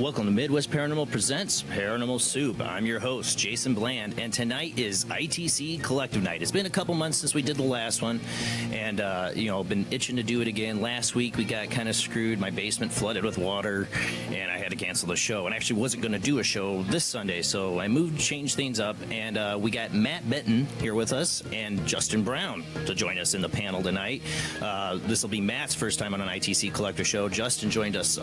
Welcome to Midwest Paranormal Presents Paranormal Soup. I'm your host, Jason Bland, and tonight is ITC Collective Night. It's been a couple months since we did the last one, and, been itching to do it again. Last week, we got kind of screwed. My basement flooded with water, and I had to cancel the show. And I actually wasn't going to do a show this Sunday, so I changed things up, and we got Matt Benton here with us and Justin Brown to join us in the panel tonight. This will be Matt's first time on an ITC Collector show. Justin joined us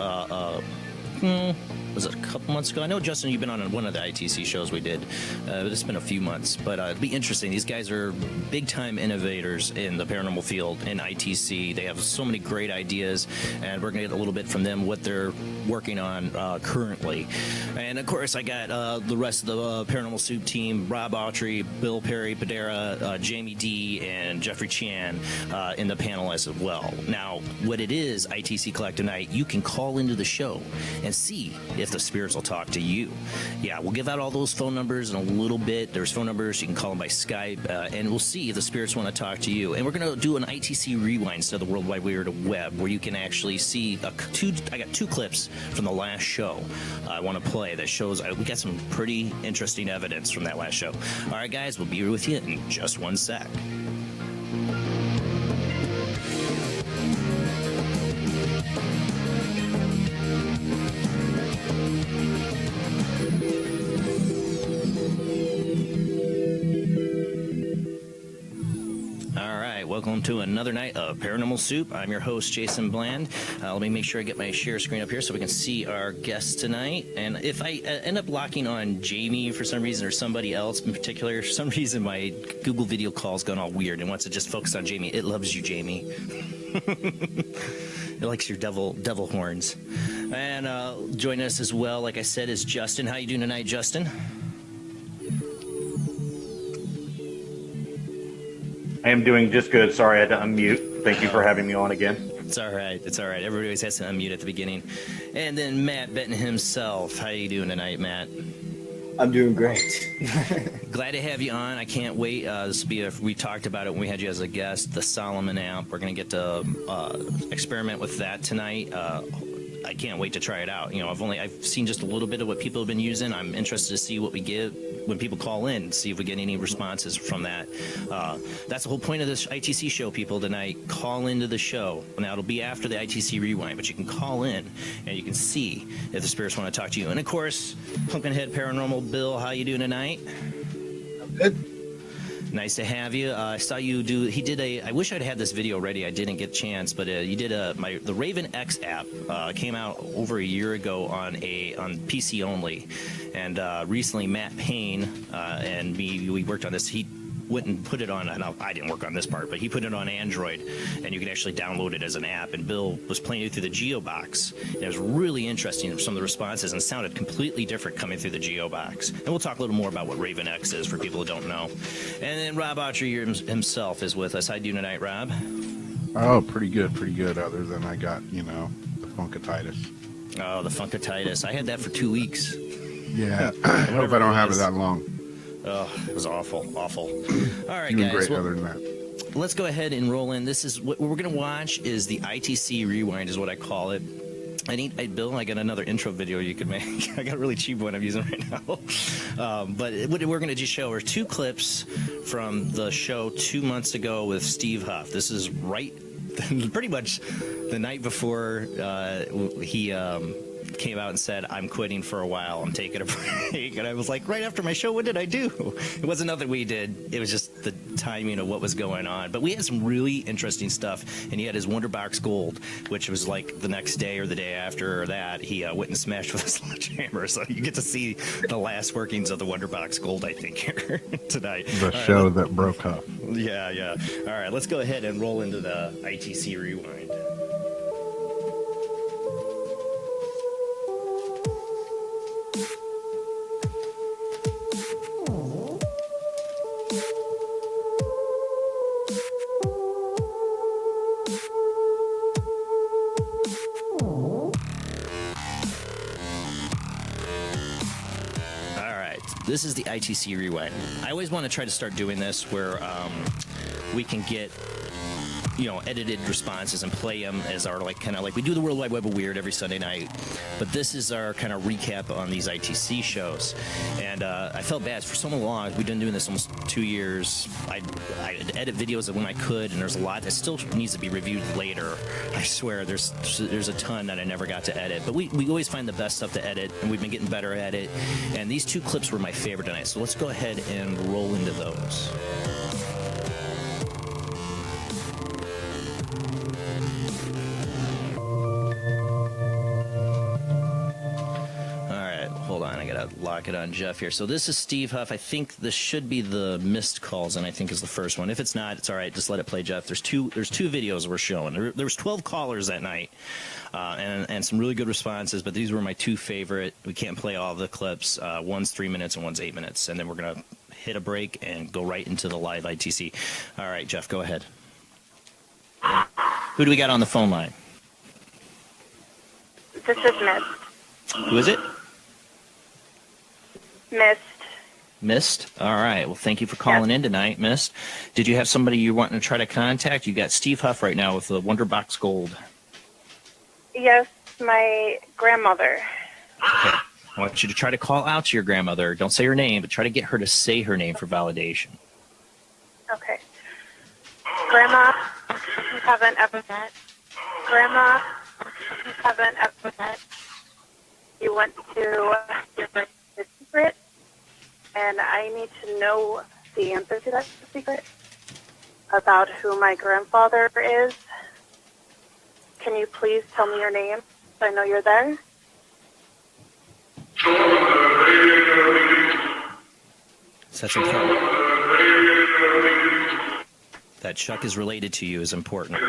was it a couple months ago? I know, Justin, you've been on one of the ITC shows we did. It's been a few months, but it'll be interesting. These guys are big-time innovators in the paranormal field in ITC. They have so many great ideas, and we're going to get a little bit from them what they're working on currently. And, of course, I got the rest of the Paranormal Soup team, Rob Autry, Bill Perry, Padera, Jamie D., and Jeffrey Chan in the panel as well. Now, what it is, ITC Collective Night, you can call into the show and see if the spirits will talk to you. Yeah, we'll give out all those phone numbers in a little bit. There's phone numbers. You can call them by Skype, and we'll see if the spirits want to talk to you. And we're going to do an ITC rewind instead of the World Wide Web, where you can actually see I got two clips from the last show I want to play that shows we got some pretty interesting evidence from that last show. All right, guys, we'll be with you in just one sec. Welcome to another night of Paranormal Soup. I'm your host, Jason Bland. Let me make sure I get my share screen up here so we can see our guests tonight. And if I end up locking on Jamie for some reason or somebody else in particular, for some reason my Google video call's gone all weird and wants to just focus on Jamie. It loves you, Jamie. It likes your devil horns. And joining us as well, like I said, is Justin. How you doing tonight, Justin? I am doing just good. Sorry, I had to unmute. Thank you for having me on again. It's all right. It's all right. Everybody always has to unmute at the beginning. And then Matt Benton himself. How you doing tonight, Matt? I'm doing great. Glad to have you on. I can't wait. This will be we talked about it when we had you as a guest, the Solomon amp. We're going to get to experiment with that tonight. I can't wait to try it out. I've seen just a little bit of what people have been using. I'm interested to see what we get when people call in, see if we get any responses from that. That's the whole point of this ITC show, people, tonight. Call into the show. Now, it'll be after the ITC Rewind, but you can call in, and you can see if the spirits want to talk to you. And, of course, Pumpkinhead Paranormal Bill, how you doing tonight? I'm good. Nice to have you. I saw you do. He did I wish I'd had this video ready. I didn't get a chance, but you did the Raven X app came out over a year ago on PC only, and recently Matt Payne and me, we worked on this. He went and put it on. I didn't work on this part, but he put it on Android, and you can actually download it as an app. And Bill was playing it through the Geobox. And it was really interesting, some of the responses, and sounded completely different coming through the Geobox. And we'll talk a little more about what Raven X is for people who don't know. And then Rob Autry himself is with us. How you doing tonight, Rob? Oh, pretty good. Other than I got, the funkatitis. Oh, the funkatitis. I had that for 2 weeks. Yeah, I hope I don't have it that long. Oh, it was awful. All right, Doing guys. Great, other than that. Let's go ahead and roll in. This is what we're going to watch is the ITC Rewind is what I call it. Bill, I got another intro video you could make. I got a really cheap one I'm using right now. But what we're going to just show are two clips from the show 2 months ago with Steve Huff. This is pretty much the night before he came out and said, I'm quitting for a while, I'm taking a break. And I was like, right after my show, what did I do? It wasn't nothing we did. It was just the timing of what was going on. But we had some really interesting stuff. And he had his Wonderbox Gold, which was like the next day or the day after that, he went and smashed with a sledgehammer. So you get to see the last workings of the Wonderbox Gold, I think, here tonight. The show that broke up. Yeah. All right, let's go ahead and roll into the ITC Rewind. This is the ITC Rewind. I always want to try to start doing this where we can get edited responses and play them as our kind of like we do the World Wide Web of Weird every Sunday night, but this is our kind of recap on these ITC shows. And I felt bad for so long. We've been doing this almost 2 years. I'd edit videos when I could, and there's a lot that still needs to be reviewed later. I swear, there's a ton that I never got to edit, but we always find the best stuff to edit, and we've been getting better at it. And these 2 clips were my favorite tonight, so let's go ahead and roll into those. Hold on, I gotta lock it on Jeff here. So this is Steve Huff. I think this should be the missed calls, and I think is the first one. If it's not, it's all right. Just let it play, Jeff. There's two videos we're showing. There was 12 callers that night, and some really good responses. But these were my 2 favorite. We can't play all the clips. One's 3 minutes and one's 8 minutes, and then we're gonna hit a break and go right into the live ITC. All right, Jeff, go ahead. Who do we got on the phone line? This is Mist. Who is it? Mist. Mist? All right. Well, thank you for calling in tonight, Mist. Did you have somebody you wanting to try to contact? You got Steve Huff right now with the Wonderbox Gold. Yes, my grandmother. Okay. I want you to try to call out to your grandmother. Don't say her name, but try to get her to say her name for validation. Okay. Grandma, you haven't ever met. Grandma, you haven't ever met. You went to your secret, and I need to know the answer to that secret about who my grandfather is. Can you please tell me your name so I know you're there? That's important. That Chuck is related to you is important.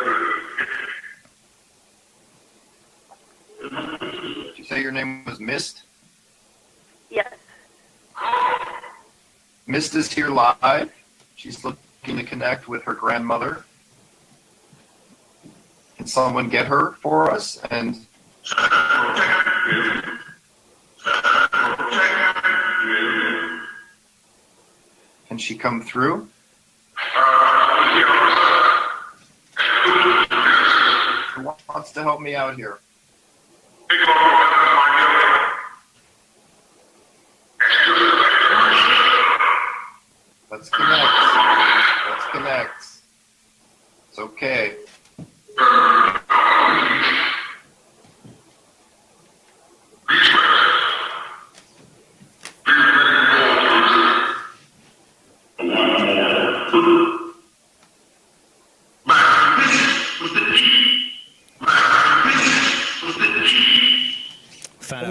Did you say your name was Mist? Yes. Mist is here live. She's looking to connect with her grandmother. Can someone get her for us? And can she come through? Who wants to help me out here? Let's connect. Let's connect. It's okay.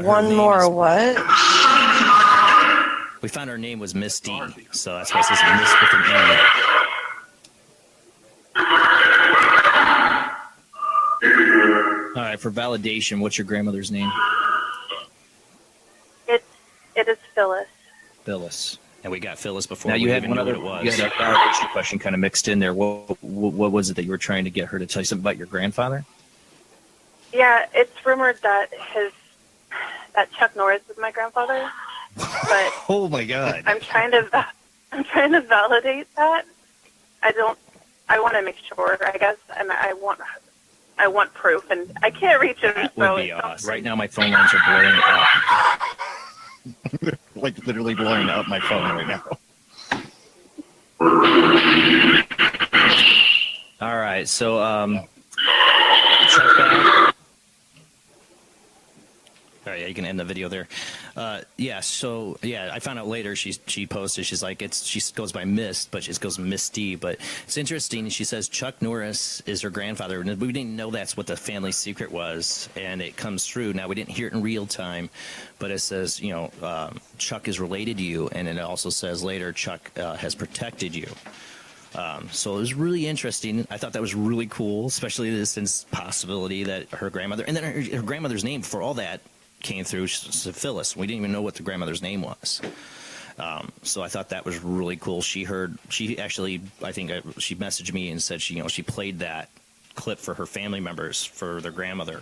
One more what? We found her name was Misty, so that's why it says Mist with an E. All right, for validation, what's your grandmother's name? It is Phyllis. Phyllis. And we got Phyllis before Now we you had even one knew other what you it had was. a validation question kind of mixed in there. What was it that you were trying to get her to tell you something about your grandfather? Yeah, it's rumored that Chuck Norris is my grandfather, but Oh my God! I'm trying to validate that. I want to make sure, I guess, and I want proof, and I can't reach him. That so would be it's awesome. Right now, my phone lines are blowing up. Like literally blowing up my phone right now. All right, so check back. All right, yeah, you can end the video there. I found out later she posted. She's like she goes by Mist, but she goes Misty. But it's interesting. She says Chuck Norris is her grandfather, and we didn't know that's what the family secret was, and it comes through. Now we didn't hear it in real time, but it says Chuck is related to you, and it also says later Chuck has protected you. So it was really interesting. I thought that was really cool, especially since possibility that her grandmother, and then her grandmother's name for all that came through. She said Phyllis. We didn't even know what the grandmother's name was. So I thought that was really cool. She actually, I think she messaged me and said she played that clip for her family members, for their grandmother.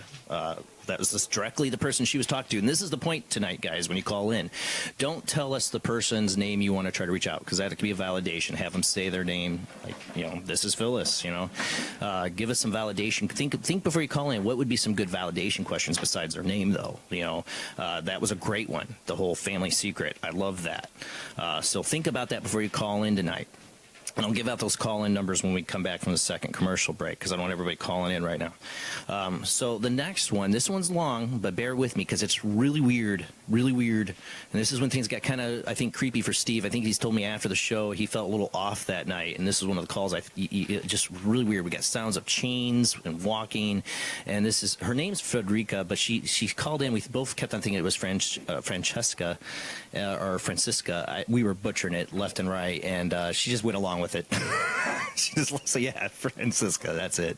That was just directly the person she was talking to. And this is the point tonight, guys, when you call in. Don't tell us the person's name you want to try to reach out, because that could be a validation. Have them say their name, like, this is Phyllis, Give us some validation. Think before you call in, what would be some good validation questions besides their name, though? That was a great one, the whole family secret. I love that. So think about that before you call in tonight. And I'll give out those call-in numbers when we come back from the second commercial break, because I don't want everybody calling in right now. So the next one, this one's long, but bear with me because it's really weird, really weird. And this is when things got kind of, I think, creepy for Steve. I think he's told me after the show he felt a little off that night, and this is one of the calls. Just really weird. We got sounds of chains and walking, and this is her name's Frederica, but she called in. We both kept on thinking it was Francesca or Francisca. We were butchering it left and right, and she just went along with it. She just said, yeah, Francisca, that's it.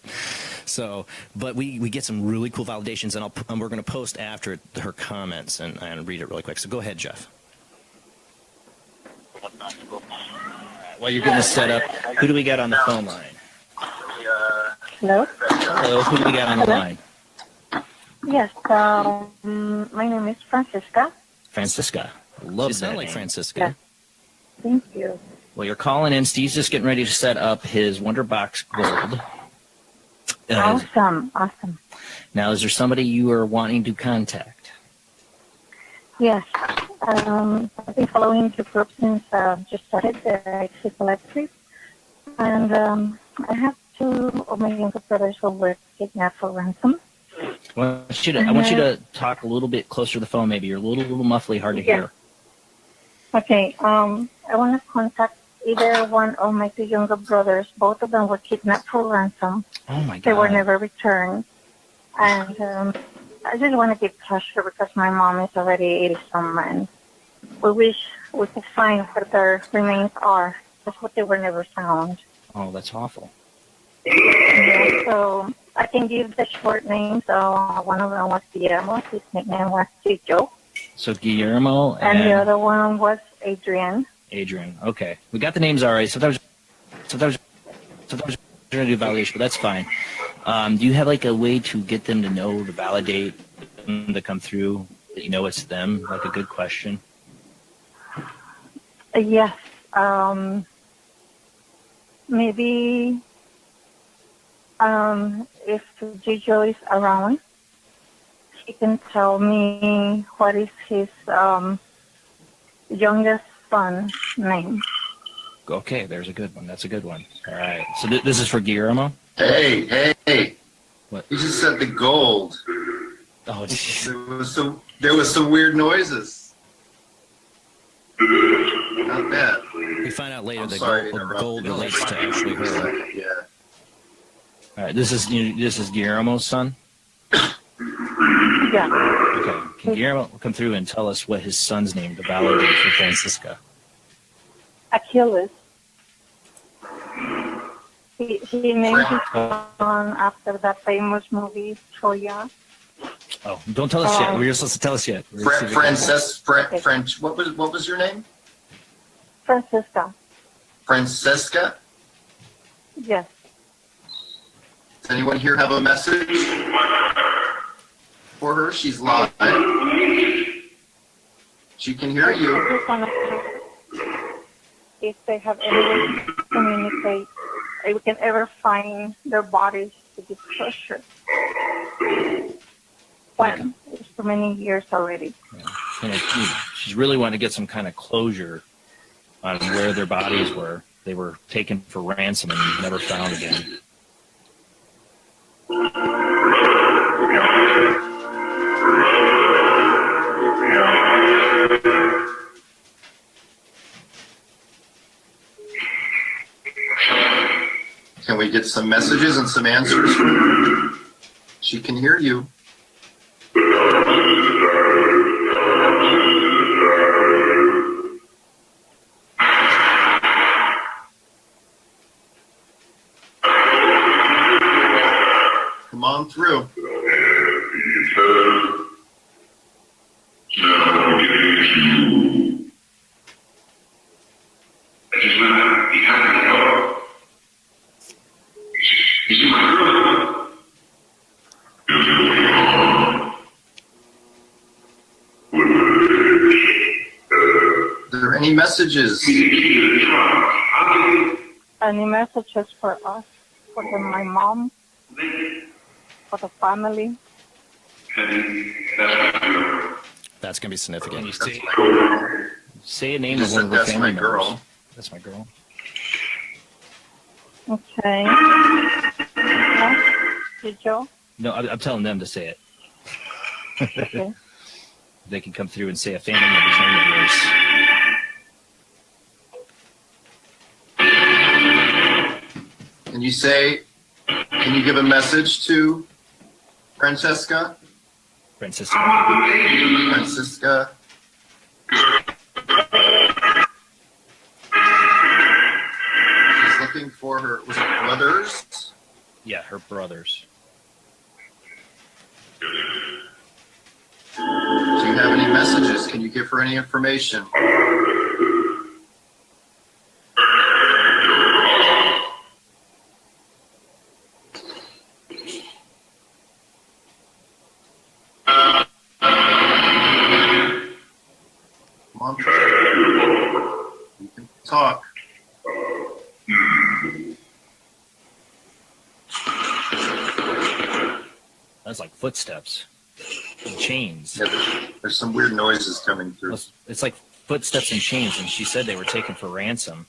So, but we get some really cool validations, and we're going to post after her comments and read it really quick. So go ahead, Jeff. While you're getting this set up, who do we got on the phone line? Hello? Hello, who do we got on the line? Yes, my name is Francisca. Francisca. Love You that sound like name. Francisca. Yes. Thank you. Well, you're calling in. Steve's just getting ready to set up his Wonder Box Gold. Awesome. Now, is there somebody you are wanting to contact? Yes. I've been following the group since just started the ITC Collective. And I have two of my younger brothers who were kidnapped for ransom. I want you to talk a little bit closer to the phone, maybe. You're a little muffly, hard to hear. Okay. I want to contact either one of my two younger brothers. Both of them were kidnapped for ransom. Oh, my God. They were never returned. And I just want to get closure because my mom is already 80-some, and we wish we could find where their remains are. That's what they were never found. Oh, that's awful. Yeah, so I can give the short names. One of them was Guillermo. His nickname was Chicho. So Guillermo And the other one was Adrian. Adrian. Okay. We got the names all right. Sometimes we're going to do validation, but that's fine. Do you have like a way to get them to know, to validate them to come through, that you know it's them? Like a good question. Yes. Maybe if Jojo is around, he can tell me what is his youngest son's name. Okay, there's a good one. That's a good one. All right. So this is for Guillermo? Hey. What? You just said the gold. Oh, geez. There was some weird noises. Not bad. We find out later I'm that sorry to gold, interrupt gold you. relates to actually her. Yeah. All right. This is Guillermo's son? Yeah. Okay. Can Guillermo come through and tell us what his son's name to validate for Francisca? Achilles. He named his son after that famous movie, Troya. Oh, don't tell us yet. We're supposed to tell us yet. French. What was your name? Francisca. Francesca? Yes. Does anyone here have a message for her? She's live. She can hear I you. just want to if they have any way to communicate, if we can ever find their bodies to be crushed. When? It's for many years already. She's really wanting to get some kind of closure on where their bodies were. They were taken for ransom and never found again. Can we get some messages and some answers from her? She can hear you. Come on through. any messages? Any messages for us, my mom, for the family? That's gonna be significant. Can you say a name You of just one said of her that's family my girl. members? That's my girl. Okay. Yeah. Did Joe? No, I'm telling them to say it. Okay. They can come through and say a family member's name of yours. Can you give a message to Francesca? Francisco. Francisca. She's looking for her, was it brothers? Yeah, her brothers. Do you have any messages? Can you give her any information? Come on. You can talk. That's like footsteps and chains. Yeah, there's some weird noises coming through. It's like footsteps and chains, and she said they were taken for ransom.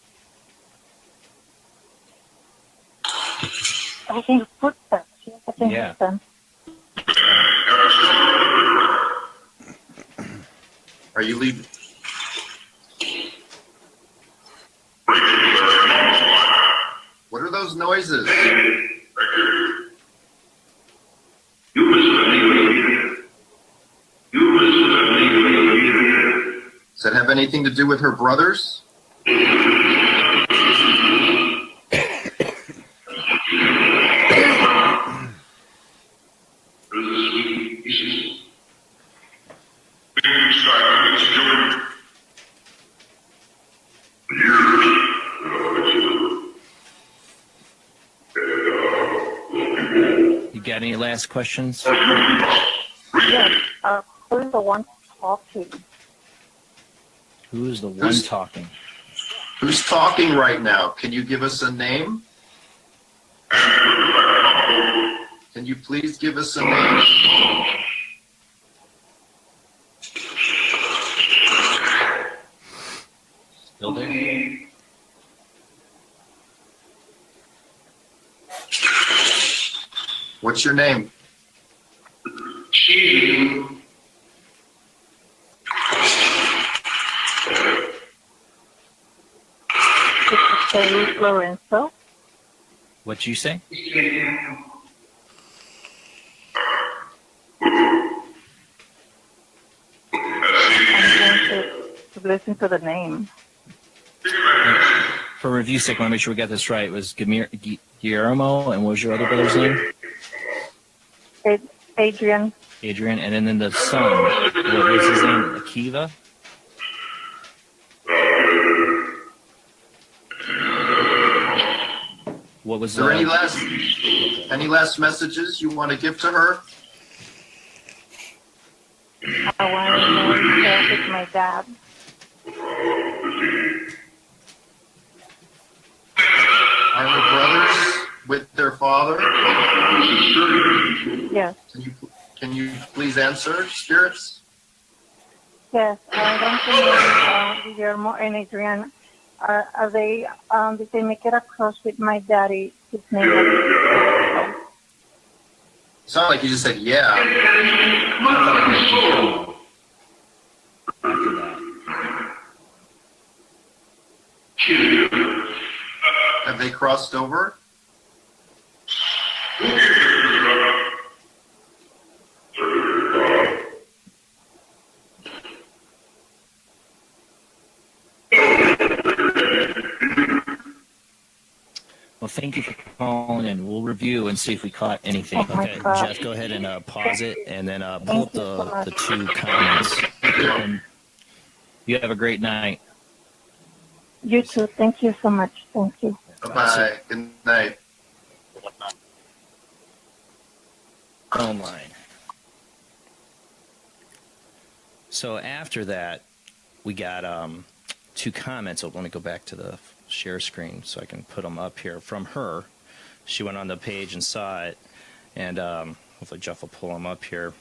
I think footsteps. Yes, I think Yeah. them. Are you leaving? What are those noises? Does that have anything to do with her brothers? You got any last questions? Yes. Who's the one talking? Who's the one talking? Who's talking right now? Can you give us a name? Can you please give us a name? Still there? What's your name? It's Lorenzo. What'd you say? I'm going to listen to the name. For review sake, I want to make sure we got this right. It was Guillermo, and what was your other brother's name? Adrian. Adrian, and then the son. What was his name? Akiva? What was Is there any last messages you want to give to her? I want to know if it's my dad. Are her brothers with their father? Yes. Can you please answer, spirits? Yes. I want to know Guillermo and Adrian. Are they? Did they make it across with my daddy? His name was. Sound like you just said yeah. After that. Have they crossed over? Well, thank you for calling in. We'll review and see if we caught anything. Oh my Okay, God. Jeff, go ahead and pause it, and then pull up the two comments. And you have a great night. You too. Thank you so much. Thank you. Bye. Good night. Online. So after that, we got two comments. Oh, let me go back to the share screen so I can put them up here from her. She went on the page and saw it, and hopefully Jeff will pull them up here.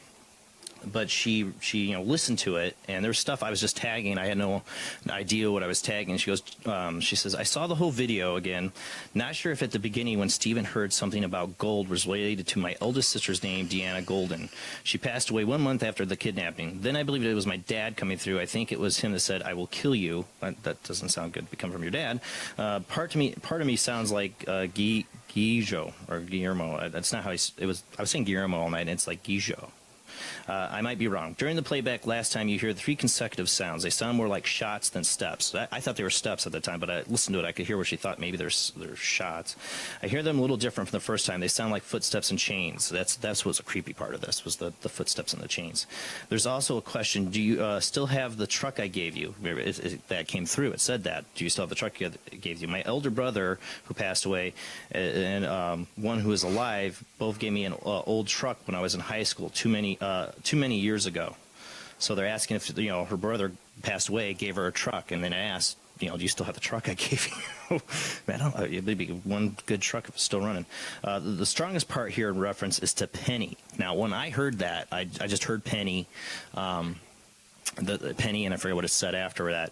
But she listened to it, and there's stuff I was just tagging. I had no idea what I was tagging. She goes, she says, I saw the whole video again. Not sure if at the beginning when Stephen heard something about gold was related to my eldest sister's name, Deanna Golden. She passed away 1 month after the kidnapping. Then I believed it was my dad coming through. I think it was him that said, I will kill you. That doesn't sound good to come from your dad. Part of me sounds like Guillermo or Guillermo. That's not how it was. I was saying Guillermo all night, and it's like Guillermo. I might be wrong. During the playback last time, you hear 3 consecutive sounds. They sound more like shots than steps. I thought they were steps at the time, but I listened to it. I could hear where she thought maybe there's shots. I hear them a little different from the first time. They sound like footsteps and chains. That's what's a creepy part of this, was the footsteps and the chains. There's also a question. Do you still have the truck I gave you? That came through. It said that. Do you still have the truck I gave you? My elder brother, who passed away, and one who is alive, both gave me an old truck when I was in high school. Too many years ago. So they're asking if her brother passed away, gave her a truck, and then I asked, do you still have the truck I gave you? Man, it'd be one good truck if it's still running. The strongest part here in reference is to Penny. Now, when I heard that, I just heard Penny. The Penny, and I forget what it said after that.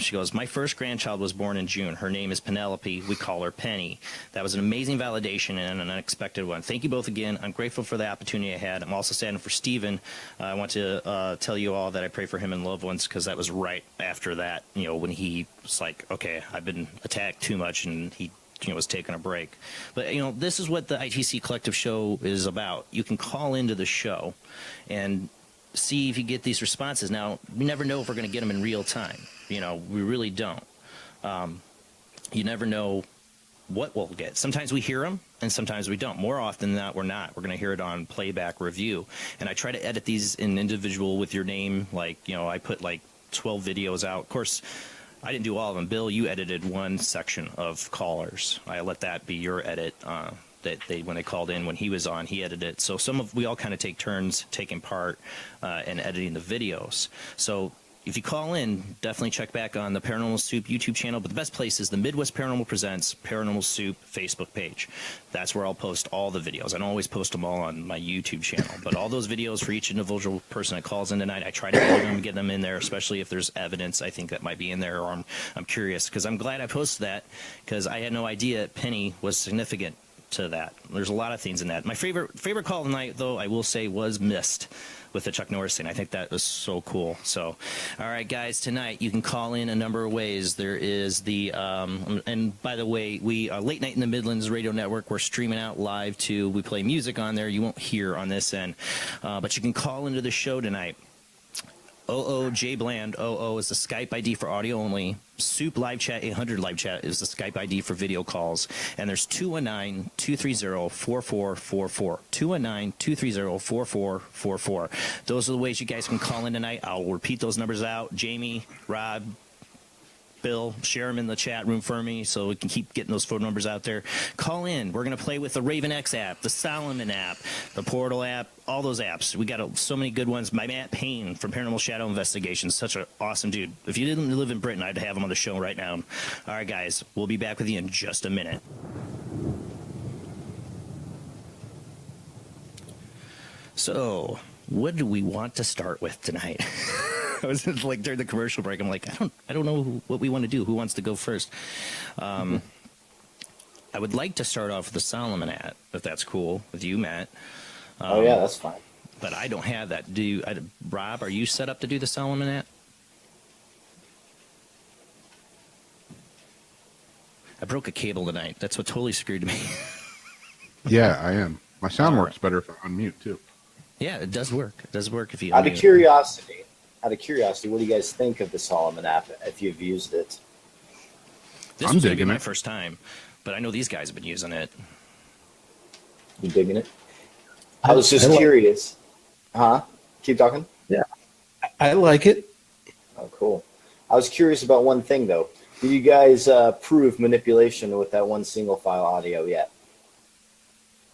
She goes, my first grandchild was born in June. Her name is Penelope. We call her Penny. That was an amazing validation and an unexpected one. Thank you both again. I'm grateful for the opportunity I had. I'm also saddened for Stephen. I want to tell you all that I pray for him and loved ones, because that was right after that, when he was like, okay, I've been attacked too much, and he was taking a break. But, this is what the ITC Collective show is about. You can call into the show and see if you get these responses. Now, we never know if we're going to get them in real time. We really don't. You never know what we'll get. Sometimes we hear them, and sometimes we don't. More often than not, we're not. We're going to hear it on playback review. And I try to edit these in individual with your name. Like, I put like 12 videos out. Of course, I didn't do all of them. Bill, you edited one section of callers. I let that be your edit. That when they called in, when he was on, he edited it. So we all kind of take turns taking part in editing the videos. So if you call in, definitely check back on the Paranormal Soup YouTube channel. But the best place is the Midwest Paranormal Presents Paranormal Soup Facebook page. That's where I'll post all the videos. I don't always post them all on my YouTube channel, but all those videos for each individual person that calls in tonight, I try to edit them and get them in there, especially if there's evidence I think that might be in there, or I'm curious, because I'm glad I posted that, because I had no idea Penny was significant to that. There's a lot of things in that. My favorite call tonight, though, I will say, was Mist with the Chuck Norris thing. I think that was so cool. So, all right, guys, tonight you can call in a number of ways. There is the, and by the way, we Late Night in the Midlands Radio Network. We're streaming out live too. We play music on there. You won't hear on this end, but you can call into the show tonight. J Bland 00 is the Skype ID for audio only. Soup Live Chat 800 Live Chat is the Skype ID for video calls. And there's 219-230-4444. 219-230-4444. Those are the ways you guys can call in tonight. I'll repeat those numbers out. Jamie, Rob, Bill, share them in the chat room for me so we can keep getting those phone numbers out there. Call in. We're going to play with the Raven X app, the Solomon app, the Portal app, all those apps. We got so many good ones. My Matt Payne from Paranormal Shadow Investigations, such an awesome dude. If you didn't live in Britain, I'd have him on the show right now. All right, guys, we'll be back with you in just a minute. So, what do we want to start with tonight? I was like during the commercial break, I'm like, I don't know what we want to do. Who wants to go first? I would like to start off with the Solomon app, if that's cool with you, Matt. Oh yeah, that's fine. But I don't have that. Rob, are you set up to do the Solomon app? I broke a cable tonight. That's what totally screwed me. Yeah, I am. My sound works better if I'm on mute too. Yeah, it does work. It does work if you. Out of curiosity, what do you guys think of the Solomon app if you've used it? This was my first time, but I know these guys have been using it. You digging it? I was just curious. Keep talking? Yeah. I like it. Oh, cool. I was curious about one thing, though. Did you guys prove manipulation with that one single file audio yet?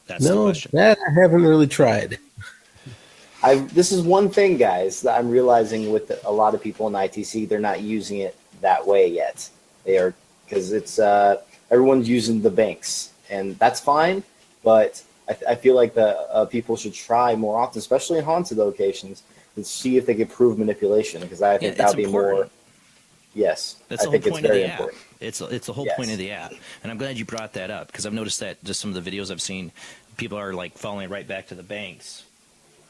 That's the question. That I haven't really tried. This is one thing, guys, that I'm realizing with a lot of people in ITC. They're not using it that way yet. They are, because it's everyone's using the banks, and that's fine. But I feel like the people should try more often, especially in haunted locations, to see if they can prove manipulation. Because I think that would be more. Yes, That's the I whole think it's point of very the app. important. It's the whole point of the app, and I'm glad you brought that up because I've noticed that just some of the videos I've seen, people are like falling right back to the banks.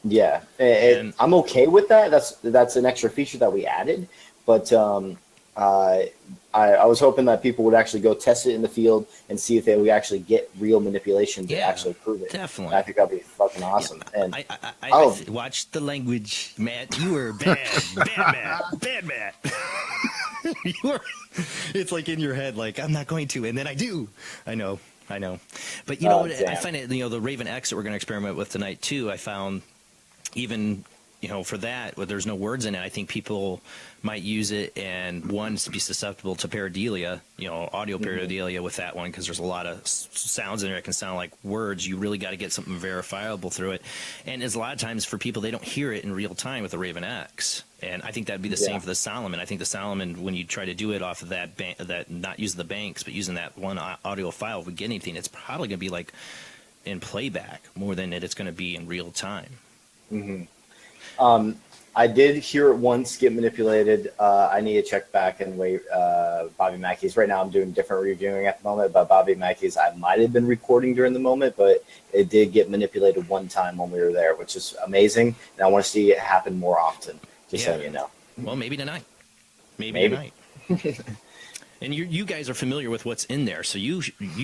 Yeah, I'm okay with that. That's an extra feature that we added, but I was hoping that people would actually go test it in the field and see if they would actually get real manipulation to actually prove it. Definitely, and I think that'd be fucking awesome. Yeah, And I watch the language, Matt. You were bad, bad Matt. You were. It's like in your head, like I'm not going to, and then I do. I know. But you know what? Damn. I find it. The Raven X that we're going to experiment with tonight too. I found even for that, where there's no words in it, I think people might use it and be susceptible to pareidolia, audio pareidolia with that one because there's a lot of sounds in there that can sound like words. You really got to get something verifiable through it, and there's a lot of times for people they don't hear it in real time with the Raven X, and I think that'd be the same for the Solomon. I think the Solomon, when you try to do it off of that not using the banks but using that one audio file, if we get anything, it's probably going to be like in playback more than it's going to be in real time. Mm-hmm. I did hear it once get manipulated. I need to check back and wait. Bobby Mackey's right now. I'm doing different reviewing at the moment, but Bobby Mackey's I might have been recording during the moment, but it did get manipulated one time when we were there, which is amazing, and I want to see it happen more often. Just so you know. Well, maybe tonight. Maybe tonight. And you guys are familiar with what's in there, so you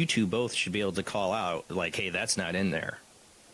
two both should be able to call out like, hey, that's not in there.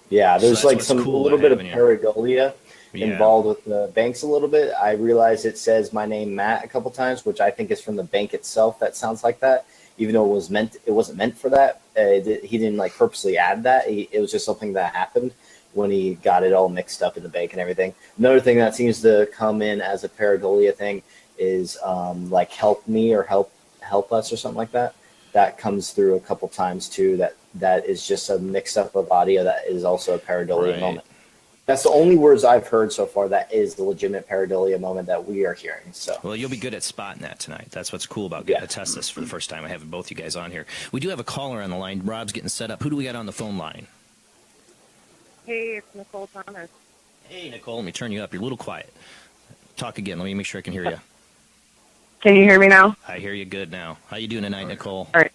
Yeah, there's so like a little bit of pareidolia involved with the banks a little bit. I realize it says my name Matt a couple times, which I think is from the bank itself. That sounds like that, even though it wasn't meant for that. He didn't like purposely add that. It was just something that happened when he got it all mixed up in the bank and everything. Another thing that seems to come in as a pareidolia thing is like help me or help us or something like that. That comes through a couple times too. That is just a mix up of audio that is also a pareidolia moment. That's the only words I've heard so far that is the legitimate pareidolia moment that we are hearing. So, well, you'll be good at spotting that tonight. That's what's cool about getting to test this for the first time. I have both you guys on here. We do have a caller on the line. Rob's getting set up. Who do we got on the phone line? Hey, it's Nicole Thomas. Hey, Nicole. Let me turn you up. You're a little quiet. Talk again. Let me make sure I can hear you. Can you hear me now? I hear you good now. How you doing tonight, Nicole? All right.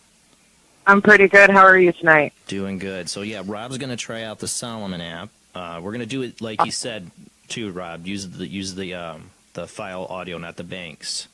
I'm pretty good. How are you tonight? Doing good. So, yeah, Rob's going to try out the Solomon app. We're going to do it like he said, too, Rob. Use the file audio, not the banks.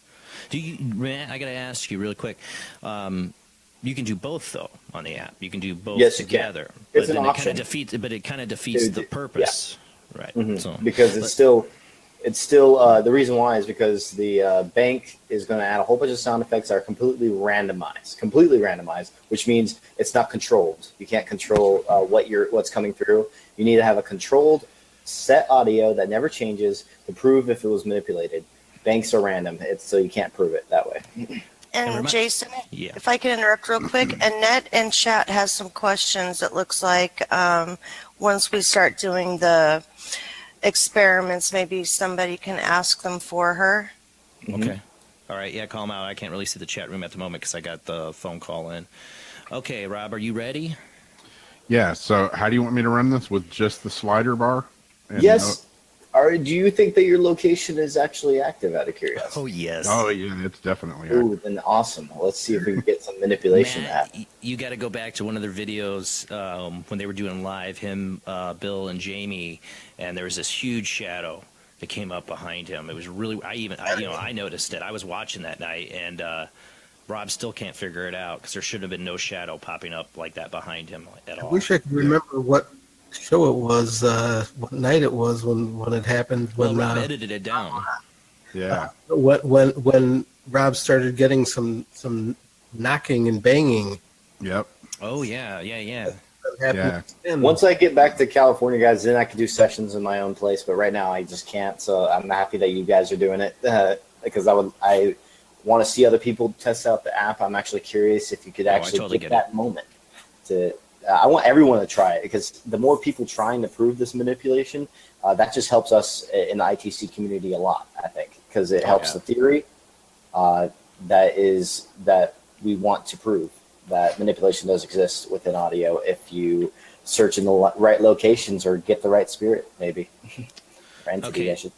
Matt, I got to ask you really quick. You can do both, though, on the app. You can do both together. It's an option. It kind of defeats the purpose. Yeah. Right. Mm-hmm. So, because it's still the reason why is because the bank is going to add a whole bunch of sound effects that are completely randomized, which means it's not controlled. You can't control what's coming through. You need to have a controlled set audio that never changes to prove if it was manipulated. Banks are random, so you can't prove it that way. And Jason, if I can interrupt real quick, Annette in chat has some questions. It looks like once we start doing the experiments, maybe somebody can ask them for her. Okay. All right. Yeah, call them out. I can't really see the chat room at the moment because I got the phone call in. Okay, Rob, are you ready? Yeah. So how do you want me to run this? With just the slider bar? And yes. Do you think that your location is actually active out of curiosity? Oh, yes. Oh, yeah, it's definitely active. Ooh, then awesome. Let's see if we can get some manipulation Matt, you got to go back to one of their videos when they were doing live, him, Bill, and Jamie, and there was this huge shadow that came up behind him. It was really, I noticed it. I was watching that night, and Rob still can't figure it out because there should have been no shadow popping up like that behind him at all. I wish I could remember what show it was, what night it was when it happened. When Rob edited it down. Yeah. When Rob started getting some knocking and banging. Yep. Oh yeah. Once I get back to California, guys, then I can do sessions in my own place. But right now, I just can't. So I'm happy that you guys are doing it because I want to see other people test out the app. I'm actually curious if you could actually get that moment to. I want everyone to try it because the more people trying to prove this manipulation, that just helps us in the ITC community a lot, I think, because it helps the theory. that we want to prove that manipulation does exist within audio if you search in the right locations or get the right spirit, maybe. Or entity, Okay. I should say.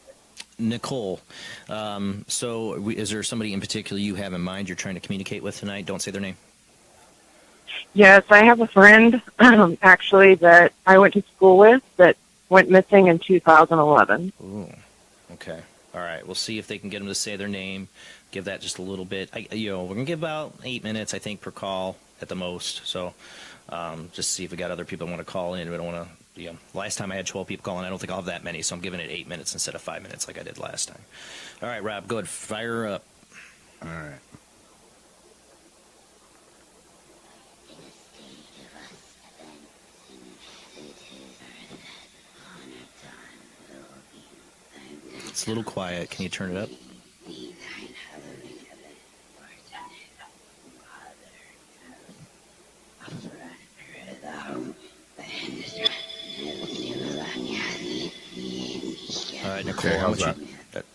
Nicole, is there somebody in particular you have in mind you're trying to communicate with tonight? Don't say their name. Yes, I have a friend, actually, that I went to school with that went missing in 2011. Ooh, okay. All right. We'll see if they can get them to say their name. Give that just a little bit. We're gonna give about 8 minutes, I think, per call at the most. So, just see if we got other people want to call in. We don't want to. Last time I had 12 people calling. I don't think I'll have that many, so I'm giving it 8 minutes instead of 5 minutes like I did last time. All right, Rob, go ahead, fire up. All right. It's a little quiet. Can you turn it up? All right, Nicole. Okay, how how's much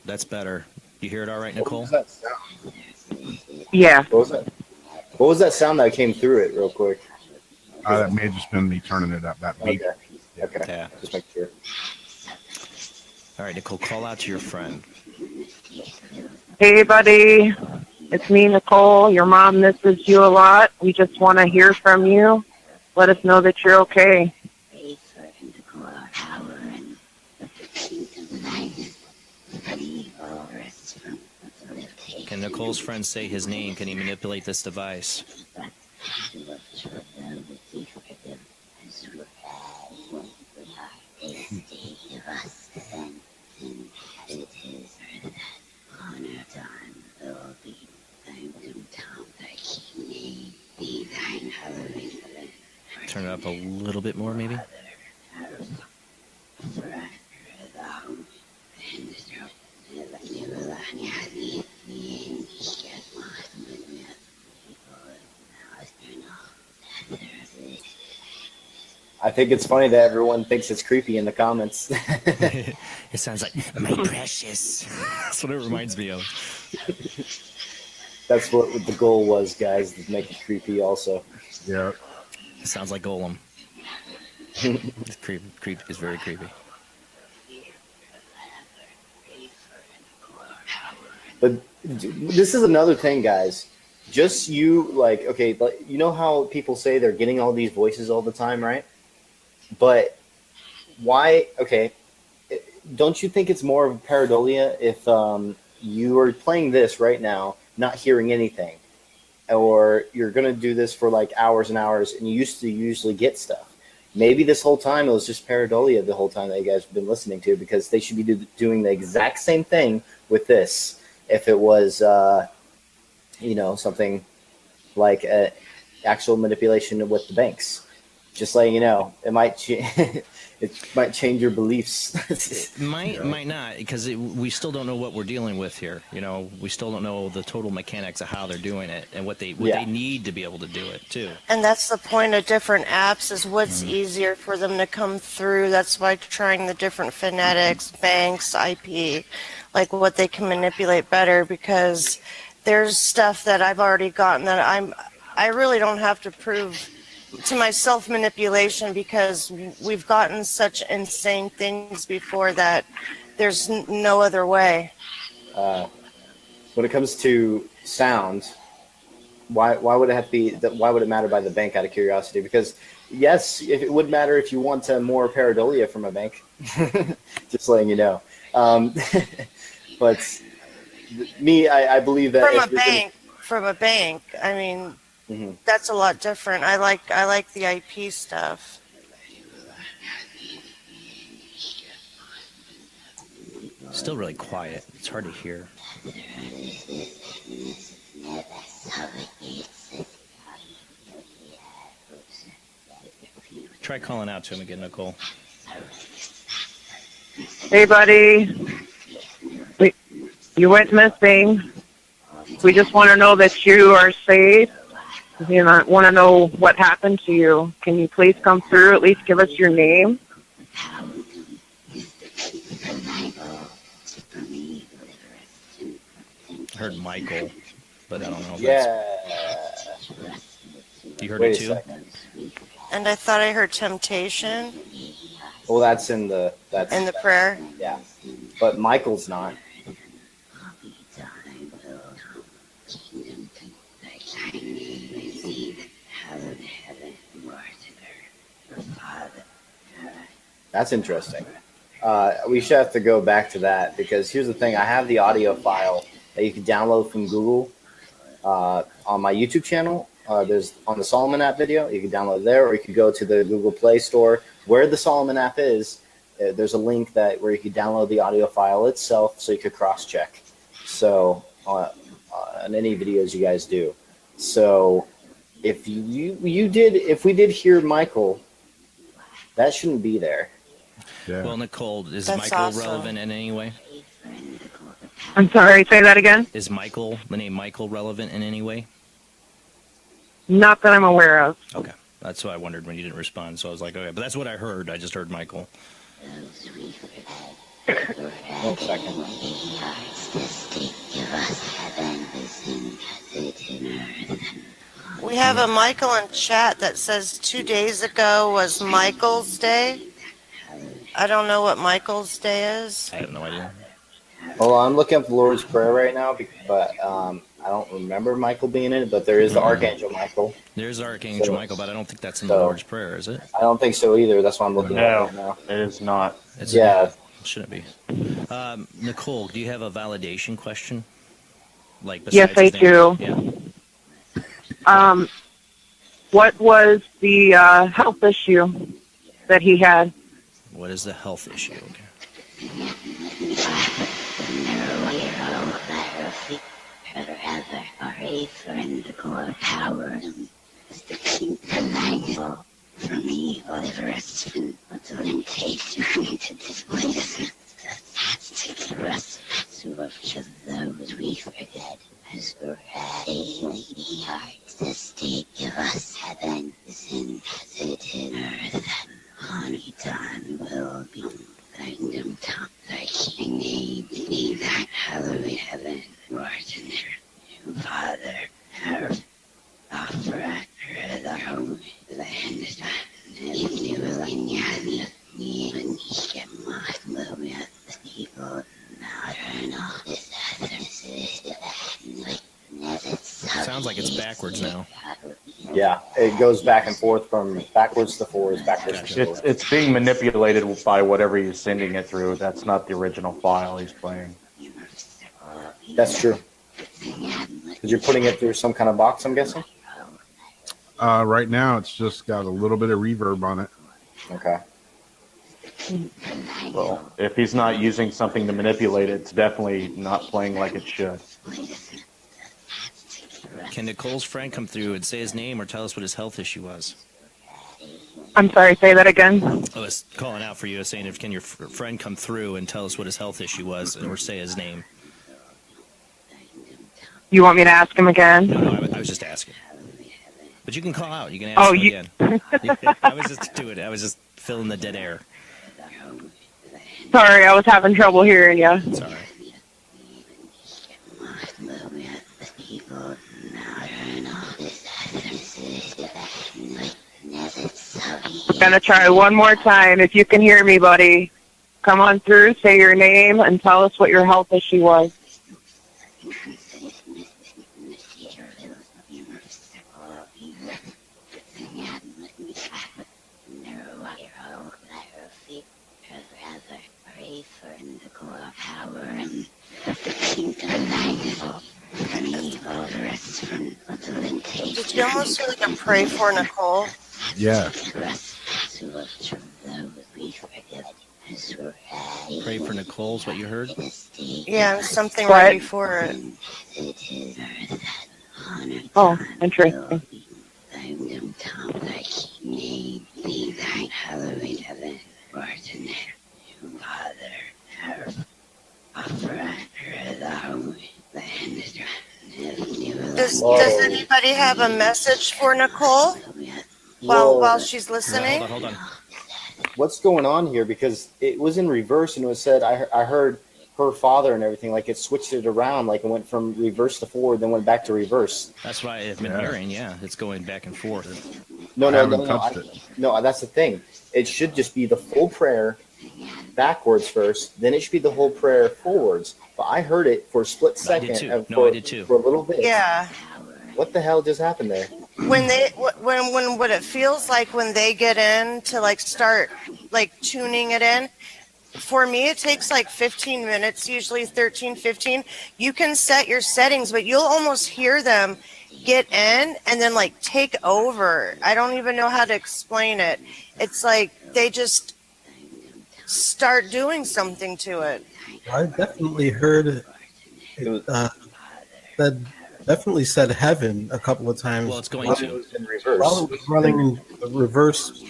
that's better. You hear it all right, Nicole? What was that sound? Yeah. What was that? What was that sound that came through it, real quick? That may have just been me turning it up. That beep. Okay. Yeah. Just make sure. All right, Nicole, call out to your friend. Hey, buddy. It's me, Nicole. Your mom misses you a lot. We just want to hear from you. Let us know that you're okay. Can Nicole's friend say his name? Can he manipulate this device? Turn it up a little bit more, maybe. I think it's funny that everyone thinks it's creepy in the comments. It sounds like my precious. That's what it reminds me of. That's what the goal was, guys, to make it creepy also. Yeah. It sounds like Golem. It's creepy. It's very creepy. But this is another thing, guys. Just okay, but you know how people say they're getting all these voices all the time, right? But why, okay, don't you think it's more of pareidolia if you are playing this right now, not hearing anything, or you're going to do this for like hours and hours, and you used to usually get stuff? Maybe this whole time it was just pareidolia the whole time that you guys have been listening to, because they should be doing the exact same thing with this. If it was, something like actual manipulation with the banks. Just letting you know, it might change your beliefs. It might not, because we still don't know what we're dealing with here. We still don't know the total mechanics of how they're doing it and what they need to be able to do it too. And that's the point of different apps, is what's easier for them to come through. That's why trying the different phonetics, banks, IP, like what they can manipulate better, because there's stuff that I've already gotten that I really don't have to prove to myself manipulation, because we've gotten such insane things before that there's no other way. When it comes to sound, why would it have to be? Why would it matter by the bank? Out of curiosity, because yes, if it would matter if you want more pareidolia from a bank. Just letting you know. But I believe that from a bank, I mean. Mm-hmm. That's a lot different. I like the IP stuff. Still really quiet. It's hard to hear. Try calling out to him again, Nicole. Hey, buddy. You went missing. We just want to know that you are safe. Want to know what happened to you. Can you please come through? At least give us your name. I heard Michael. but I don't know. If Yeah. you heard Wait it a too. second. And I thought I heard temptation Well, that's in the in the prayer. yeah, but Michael's not. That's interesting. We should have to go back to that because here's the thing: I have the audio file that you can download from Google on my YouTube channel. There's on the Solomon app video. You can download there, or you could go to the Google Play Store where the Solomon app is. There's a link where you can download the audio file itself, so you could cross-check. So on any videos you guys do. So if we did hear Michael, that shouldn't be there. Yeah. Well, Nicole, is That's Michael awesome. relevant in any way? I'm sorry, say that again? Is Michael, the name Michael, relevant in any way? Not that I'm aware of. Okay. That's what I wondered when you didn't respond. So I was like, okay. But that's what I heard. I just heard Michael. 1 second. We have a Michael in chat that says 2 days ago was Michael's Day. I don't know what Michael's Day is. I have no idea. Well, I'm looking up the Lord's Prayer right now, but I don't remember Michael being in it. But there is the Archangel Michael. There's Archangel Michael, but I don't think that's in the so- Lord's Prayer, is it? I don't think so either. That's why I'm looking at it right No, now. it is not. It's Yeah. It shouldn't be. Nicole, do you have a validation question? Like Yes, besides I his name? do. Yeah. What was the health issue that he had? What is the health issue? Okay. For me, whatever has been temptation to displace to the rest of those we forget as we're daily hearts the state of us heaven is in visited earth and honey time will be kingdom come thy king name be that hallowed heaven art in there Father our offer after the home land if you will in your me when you get my movie at the people now turn off this Sounds like it's backwards now. Yeah, it goes back and forth from backwards to forwards, backwards to forwards. It's being manipulated by whatever he's sending it through. That's not the original file he's playing. That's true. Because you're putting it through some kind of box, I'm guessing? Right now, it's just got a little bit of reverb on it. Okay. Well, if he's not using something to manipulate it, it's definitely not playing like it should. Can Nicole's friend come through and say his name or tell us what his health issue was? I'm sorry, say that again? I was calling out for you, saying if can your friend come through and tell us what his health issue was or say his name. You want me to ask him again? No, I was just asking. But you can call out. You can ask him again. I was just doing it. I was just filling the dead air. Sorry, I was having trouble hearing you. It's all right. I'm gonna try one more time. If you can hear me, buddy, come on through, say your name, and tell us what your health issue was. Did you almost feel like a pray for Nicole? Yeah. Pray for Nicole's what you heard? Yeah, something right before it. Oh, interesting. Does anybody have a message for Nicole while she's listening? Hold on. What's going on here? Because it was in reverse and it was said, I heard her father and everything. Like it switched it around. Like it went from reverse to forward, then went back to reverse. That's what I've been hearing. Yeah, it's going back and forth. No, that's the thing. It should just be the full prayer backwards first, then it should be the whole prayer forwards. But I heard it for a split second. I did too. For a little bit. Yeah. What the hell just happened there? When what it feels like when they get in to like start like tuning it in, for me it takes like 15 minutes, usually 13, 15. You can set your settings, but you'll almost hear them get in and then like take over. I don't even know how to explain it. It's like they just start doing something to it. I definitely heard that definitely said heaven a couple of times. Well, it's going to. It was in reverse. While it was running in the reverse,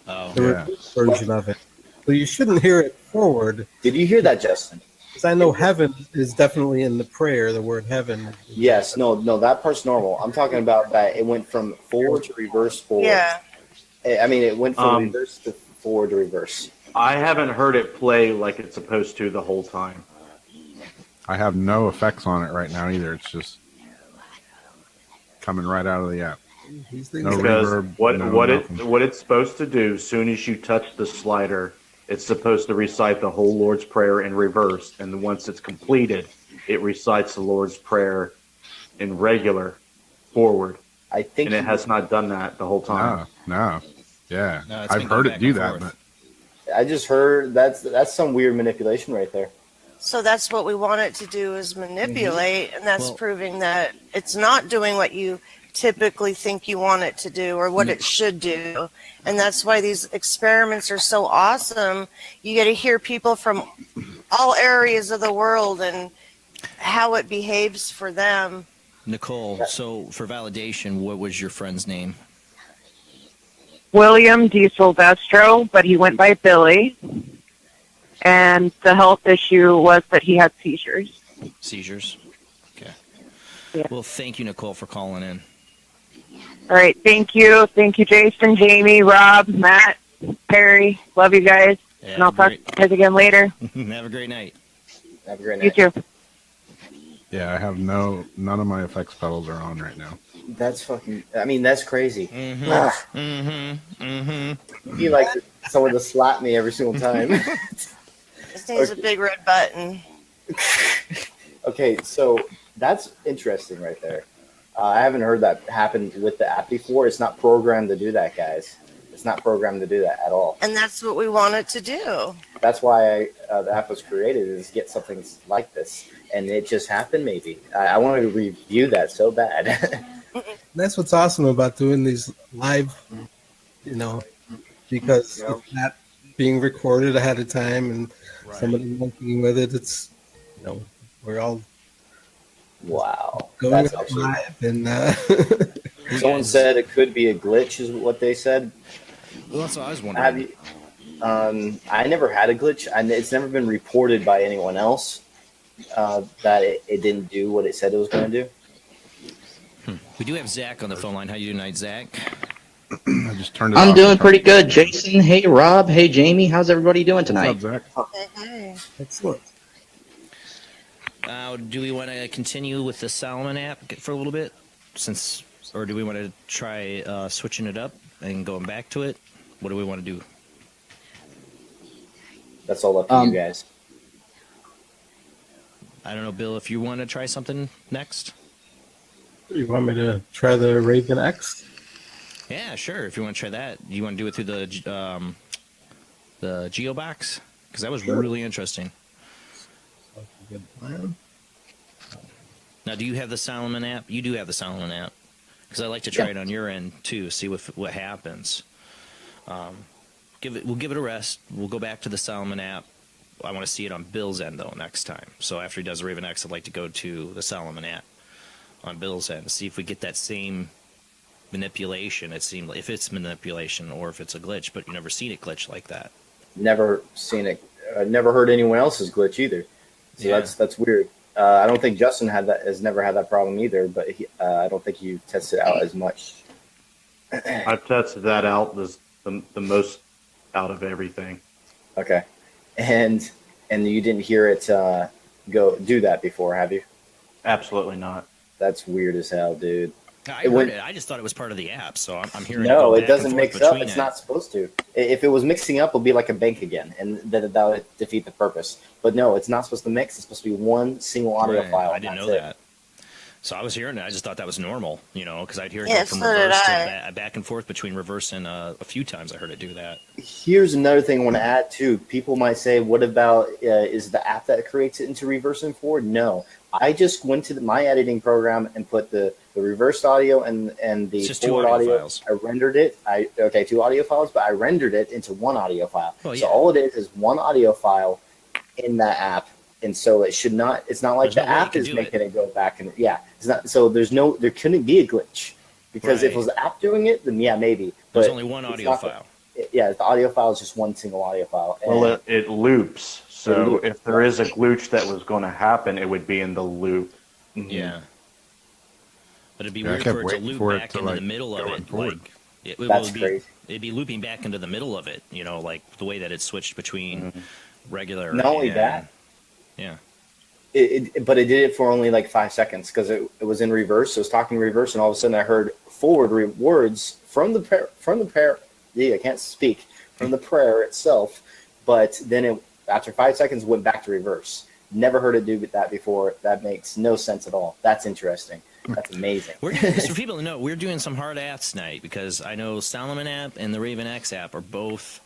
reverse version of it. So you shouldn't hear it forward. Did you hear that, Justin? Because I know heaven is definitely in the prayer, the word heaven. Yes, no, that part's normal. I'm talking about that it went from forward to reverse forward. Yeah. I mean, it went from reverse to forward to reverse. I haven't heard it play like it's supposed to the whole time. I have no effects on it right now either. It's just coming right out of the app. No Because reverb, what it's supposed to do, as soon as you touch the slider, it's supposed to recite the whole Lord's Prayer in reverse, and then once it's completed, it recites the Lord's Prayer in regular forward. I think, and it has not done that the whole time. No. Yeah, No, I've heard it do that, but I just heard that's some weird manipulation right there. So that's what we want it to do is manipulate, and that's proving that it's not doing what you typically think you want it to do or what it should do. And that's why these experiments are so awesome. You get to hear people from all areas of the world and how it behaves for them. Nicole, so for validation, what was your friend's name? William D. Silvestro, but he went by Billy. And the health issue was that he had seizures. Seizures? Okay. Yeah. Well, thank you, Nicole, for calling in. All right. Thank you. Thank you, Jason, Jamie, Rob, Matt, Perry. Love you guys. Yeah, and I'll talk to you guys again later. Have a great night. Have a great night. You too. yeah, I have none of my effects pedals are on right now. That's fucking. I mean, that's crazy. Mm-hmm. You feel like someone to slap me every single time. This needs a big red button. Okay, so that's interesting right there. I haven't heard that happen with the app before. It's not programmed to do that, guys. It's not programmed to do that at all. And that's what we want it to do. That's why the app was created, is get something like this. And it just happened, maybe. I wanted to review that so bad. That's what's awesome about doing these live, because it's not being recorded ahead of time and somebody monkeying with it. It's, we're all wow. going That's up actually, live. And someone said it could be a glitch, is what they said. Well, that's what I was wondering. I never had a glitch. It's never been reported by anyone else that it didn't do what it said it was going to do. We do have Zach on the phone line. How you doing tonight, Zach? I just turned it I'm off. doing pretty good, Jason. Hey, Rob. Hey, Jamie. How's everybody doing tonight? What's up, Zach? Hey. excellent. Do we want to continue with the Solomon app for a little bit, or do we want to try switching it up and going back to it? What do we want to do? That's all up to you guys. I don't know, Bill, if you want to try something next. You want me to try the Raven X? Yeah, sure. If you want to try that, you want to do it through the Geobox? Because that was really interesting. Good plan. Now, do you have the Solomon app? You do have the Solomon app. Because I like to try it on your end too, see what happens. We'll give it a rest. We'll go back to the Solomon app. I want to see it on Bill's end though next time. So after he does the Raven X, I'd like to go to the Solomon app on Bill's end and see if we get that same manipulation. It seemed like if it's manipulation or if it's a glitch, but you've never seen it glitch like that. Never seen it. I've never heard anyone else's glitch either. So that's weird. I don't think Justin has never had that problem either, but I don't think you tested out as much. I've tested that out the most out of everything. Okay. And And you didn't hear it go do that before, have you? Absolutely not. That's weird as hell, dude. I heard it. I just thought it was part of the app, so I'm hearing No, it it go back doesn't and forth mix up. between It's it. not supposed to. If it was mixing up, it'll be like a bank again, and that would defeat the purpose. But no, it's not supposed to mix. It's supposed to be one single audio Right. file. I didn't know that. So I was hearing it. I just thought that was normal, because I'd hear it Yeah, go from so did reverse to I. back and forth between reverse and a few times I heard it do that. Here's another thing I want to add too. People might say, "What about is the app that creates it into reverse and forward?" No, I just went to my editing program and put the reversed audio and the It's just two forward audio audio. files. I rendered it. Two audio files, but I rendered it into one audio file. Well, So yeah. all it is one audio file in that app, and so it should not. It's not like There's the no way you app can is do making it go back and it's not. So there couldn't be a glitch because if it was the app doing it, then yeah, maybe. There's But only one it's audio not file. the audio file is just one single audio file. Well, it loops. So It loops. if there is a glitch that was going to happen, it would be in the loop. Yeah. But it'd be Yeah, I weird kept for it to waiting loop for it back to, into like, the middle of go it. forward. Like That's crazy. It'd be looping back into the middle of it. Like the way that it switched between regular. Not only and- that, Yeah. but it did it for only like 5 seconds because it was in reverse. So it was talking reverse, and all of a sudden I heard forward words from the prayer. Yeah, I can't speak from the prayer itself. But then after 5 seconds, went back to reverse. Never heard it do that before. That makes no sense at all. That's interesting. That's amazing. So for people to know, we're doing some hard apps tonight because I know Solomon app and the Raven X app are both.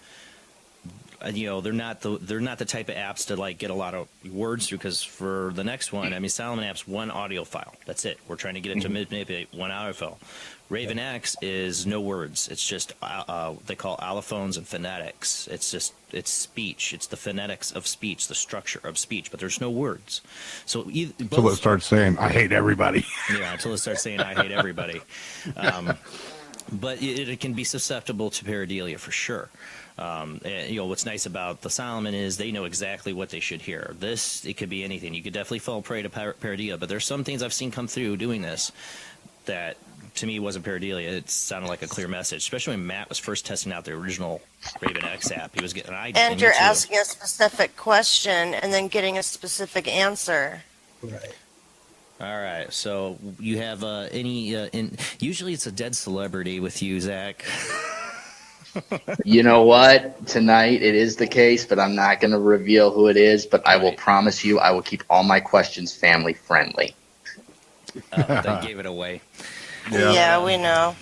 They're not the type of apps to like get a lot of words through. Because for the next one, I mean, Solomon app's one audio file. That's it. We're trying to get it to manipulate one audio file. Raven X is no words. It's just they call allophones and phonetics. It's speech. It's the phonetics of speech, the structure of speech. But there's no words. So Until it starts saying, "I hate everybody." Yeah, until it starts saying, "I hate everybody." But it can be susceptible to pareidolia for sure. What's nice about the Solomon is they know exactly what they should hear. It could be anything. You could definitely fall prey to pareidolia, but there's some things I've seen come through doing this that to me wasn't pareidolia. It sounded like a clear message, especially when Matt was first testing out the original Raven X app. He was getting And you're asking a specific question and then getting a specific answer. Right. All right, so you have usually it's a dead celebrity with you, Zach. You know what? Tonight it is the case, but I'm not going to reveal who it is. But I will promise you, I will keep all my questions family friendly. That gave it away. Yeah, we know.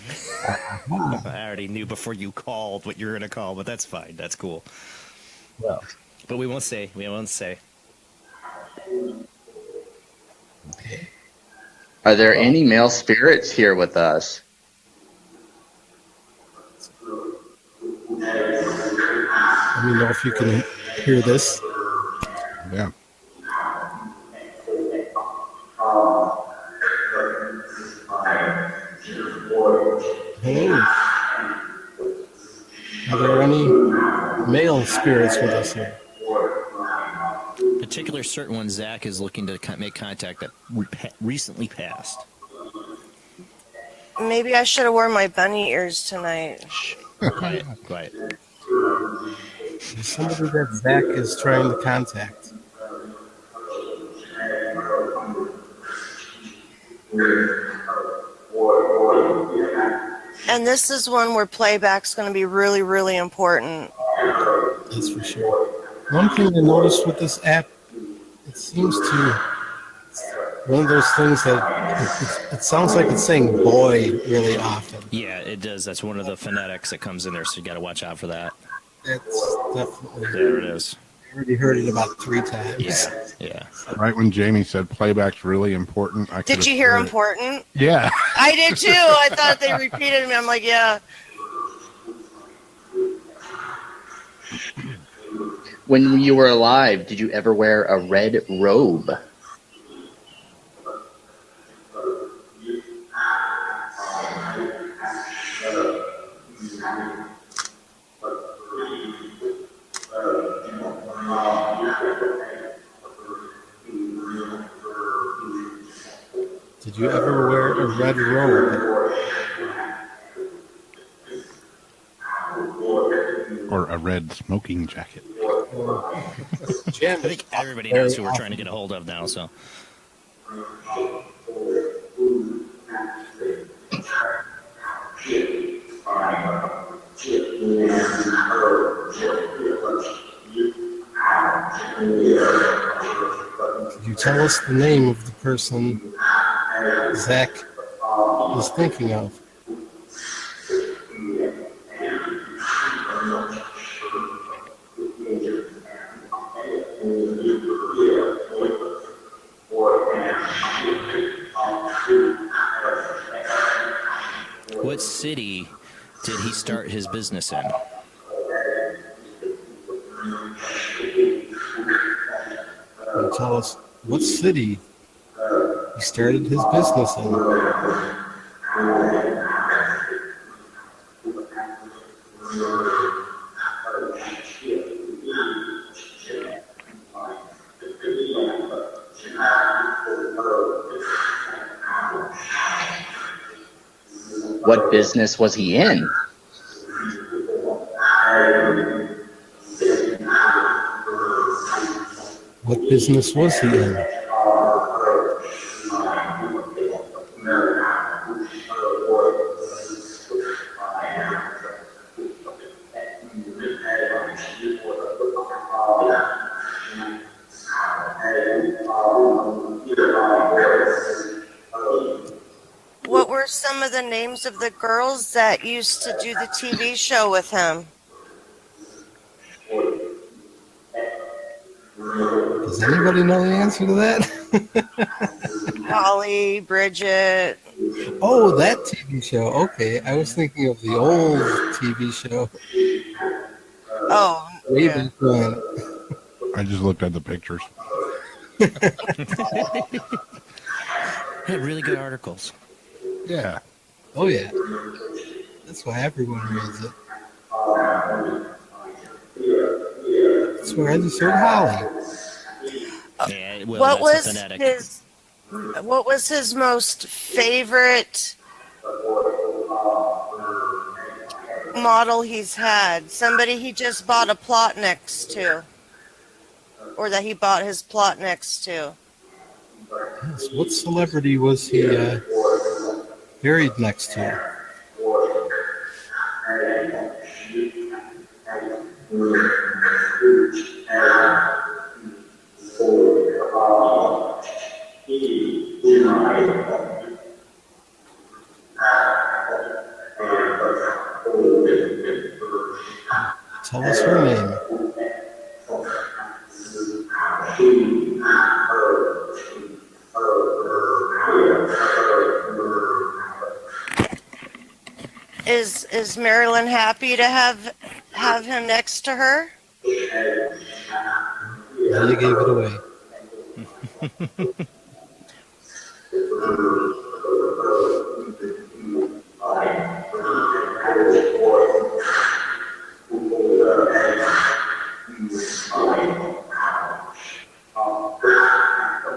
I already knew before you called what you were going to call, but that's fine. That's cool. Well, but we won't say. We won't say. Are there any male spirits here with us? Let me know if you can hear this. Yeah. Hello. Are there any male spirits with us here? Particular certain one, Zach is looking to make contact that recently passed. Maybe I should have worn my bunny ears tonight. Quiet. There's somebody that Zach is trying to contact. And this is one where playback's going to be really, really important. That's for sure. One thing I noticed with this app, it seems to one of those things that it sounds like it's saying "boy" really often. Yeah, it does. That's one of the phonetics that comes in there, so you got to watch out for that. That's definitely There it is. I already heard it about 3 times. Yeah. Right when Jamie said playback's really important, I Did could've you hear sworn- important? Yeah. I did too. I thought they repeated me. I'm like, yeah. When you were alive, did you ever wear a red robe? Did you ever wear a red robe? Or a red smoking jacket. Jim, I think everybody knows who we're trying to get a hold of now. So. Could you tell us the name of the person Zach is thinking of? What city did he start his business in? Can you tell us what city he started his business in? What business was he in? What business was he in? What were some of the names of the girls that used to do the TV show with him? Does anybody know the answer to that? Holly, Bridget. Oh, that TV show. Okay, I was thinking of the old TV show. Oh, Way yeah. back when. I just looked at the pictures. Had really good articles. Yeah. Oh, yeah. That's why everyone reads it. That's where I just heard Holly. Yeah, well, What that's was the phonetic. what was his most favorite model he's had? Somebody he just bought a plot next to, or that he bought his plot next to. Yes, what celebrity was he buried next to? Tell us her name. Is Marilyn happy to have him next to her? Now you gave it away.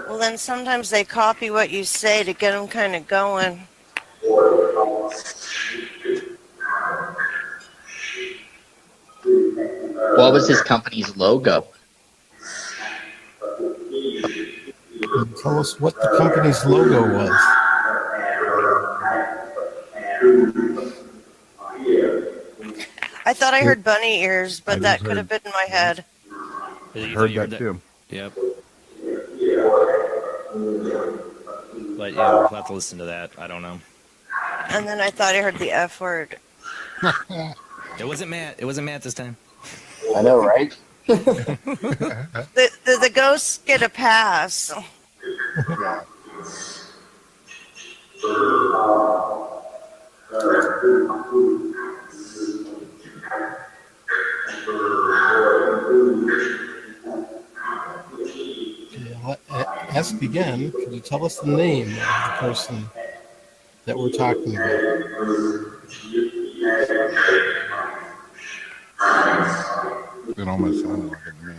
Well, then sometimes they copy what you say to get them kind of going. What was his company's logo? Tell us what the company's logo was. I thought I heard bunny ears, but I that just could have been in my head. Heard that too. Yep. But yeah, we'll have to listen to that. I don't know. And then I thought I heard the F word. It wasn't Matt. It wasn't Matt this time. I know, right? The ghosts get a pass. Ask again. Could you tell us the name of the person that we're talking about? It almost sounded like it to me.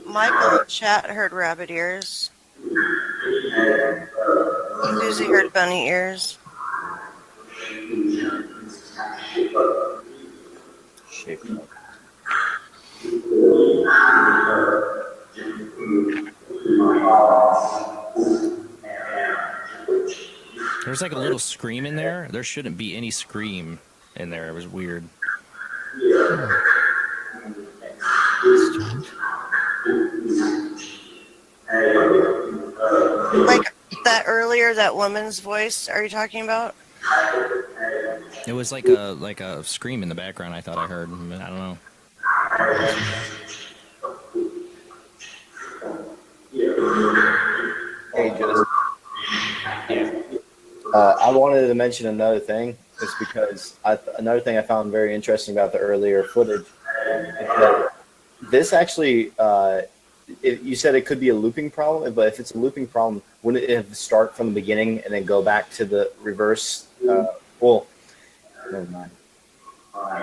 Michael in chat heard rabbit ears. Susie heard bunny ears. There was like a little scream in there. There shouldn't be any scream in there. It was weird. Like that earlier, that woman's voice. Are you talking about? It was like a scream in the background. I thought I heard. I don't know. Hey, Joseph. I wanted to mention another thing, just because another thing I found very interesting about the earlier footage is that this actually, you said it could be a looping problem, but if it's a looping problem, wouldn't it have start from the beginning and then go back to the reverse? Well, never mind. I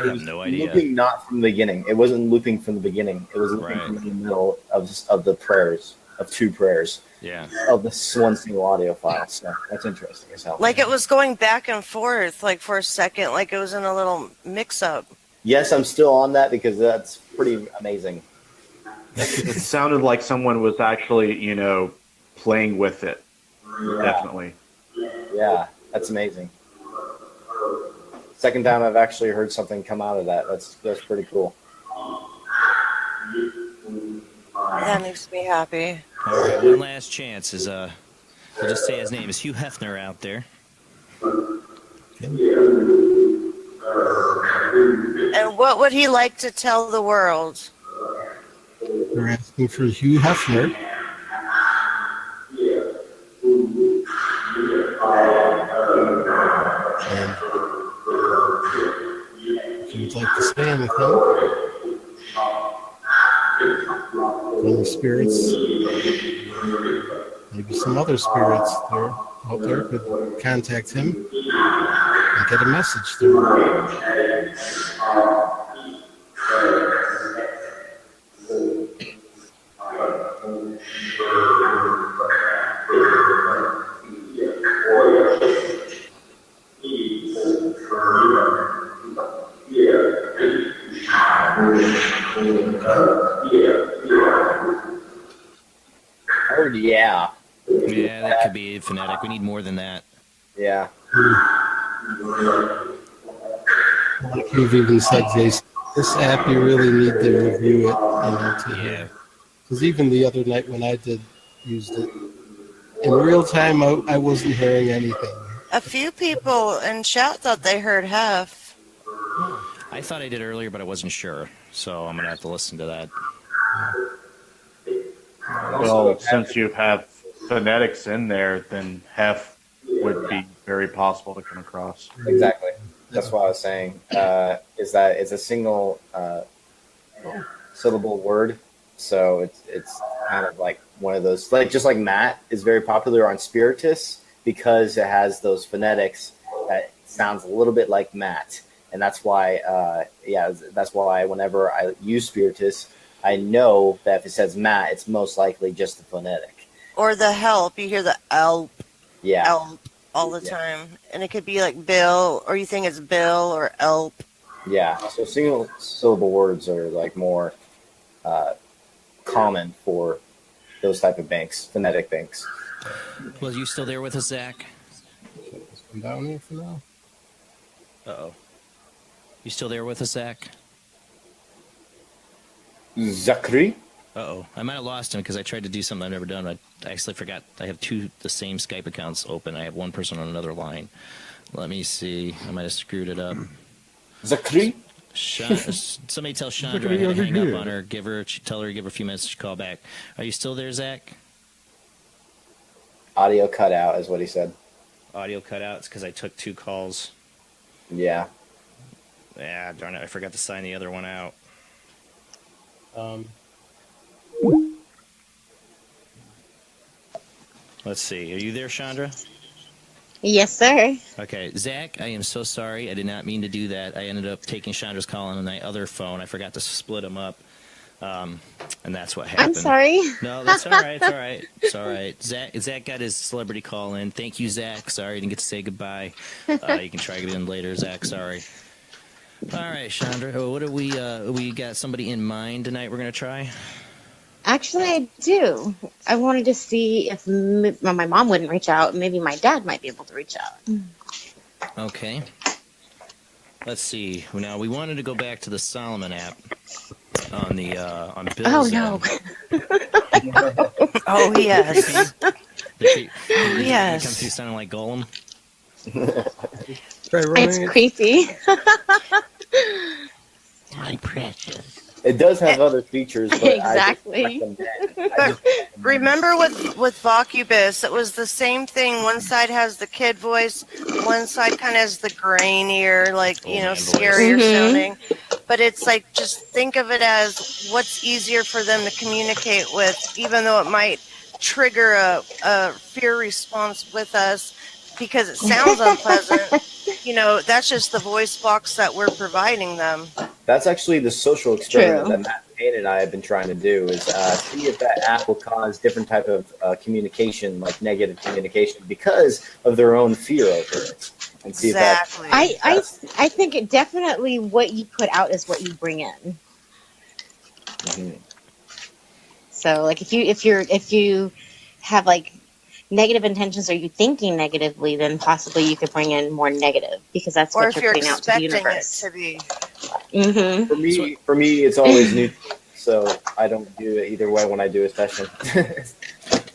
have no idea. Looping not from the beginning. It wasn't looping from the beginning. It was looping from the middle of the prayers, of two prayers. Yeah. Of this one single audio file. So that's interesting as hell. Like it was going back and forth, like for a second, like it was in a little mix-up. Yes, I'm still on that because that's pretty amazing. It sounded like someone was actually, playing with it. Yeah. Definitely. Yeah, that's amazing. Second time I've actually heard something come out of that. That's pretty cool. That makes me happy. All right, one last chance is we'll just say his name is Hugh Hefner out there. And what would he like to tell the world? We're asking for Hugh Hefner. And if you'd like to say anything from the spirits, maybe some other spirits there out there could contact him and get a message through. Yeah. Yeah, that could be phonetic. We need more than that. Yeah. Like you've even said, Jason, this app, you really need to review it, to hear. Because even the other night when I used it, in real time, I wasn't hearing anything. A few people in chat thought they heard Hef. I thought I did earlier, but I wasn't sure. So I'm going to have to listen to that. Well, since you have phonetics in there, then Hef would be very possible to come across. Exactly. That's what I was saying. Is that it's a single syllable word, so it's kind of like one of those, like just like Matt is very popular on Spiritus because it has those phonetics that sounds a little bit like Matt, and that's why that's why whenever I use Spiritus, I know that if it says Matt, it's most likely just the phonetic. Or the help. You hear the elp. Yeah. Elp all the time. And it could be like Bill, or you think it's Bill or elp. Yeah. So single syllable words are like more common for those type of banks, phonetic banks. Well, you still there with us, Zach? Let's come down here for now. Uh-oh. You still there with us, Zach? Zachary? Uh-oh. I might have lost him because I tried to do something I've never done. I actually forgot. I have the same Skype accounts open. I have one person on another line. Let me see. I might have screwed it up. Zachary? Somebody tell Chandra I had to hang up on her. Tell her to give her a few minutes to call back. Are you still there, Zach? Audio cut out is what he said. Audio cut out. It's because I took 2 calls. Yeah. Yeah, darn it. I forgot to sign the other one out. Let's see. Are you there, Chandra? Yes, sir. Okay. Zach, I am so sorry. I did not mean to do that. I ended up taking Chandra's call on my other phone. I forgot to split them up. And that's what happened. I'm sorry. No, that's all right. It's all right. It's all right. Zach got his celebrity call in. Thank you, Zach. Sorry, I didn't get to say goodbye. You can try again later, Zach. Sorry. All right, Chandra. What do we got somebody in mind tonight we're going to try? Actually, I do. I wanted to see if my mom wouldn't reach out. Maybe my dad might be able to reach out. Okay. Let's see. Now we wanted to go back to the Solomon app on the on Bill's. Oh no. Oh yes. Oh yes. Come through sounding like Gollum. It's creepy. My precious. It does have other features, but Exactly. Remember with Vocubus, it was the same thing. One side has the kid voice, one side kind of has the grainier, like, scarier sounding. But it's like, just think of it as what's easier for them to communicate with, even though it might trigger a fear response with us because it sounds unpleasant. That's just the voice box that we're providing them. That's actually the social experiment that Matt Payne and I have been trying to do is see if that app will cause different type of communication, like negative communication, because of their own fear over it. And see exactly. if I think it definitely what you put out is what you bring in. Mm-hmm. So like if you have like negative intentions or you thinking negatively, then possibly you could bring in more negative because that's what you're putting out to the universe. It to be. Mm-hmm. For me, it's always new, so I don't do it either way when I do a session.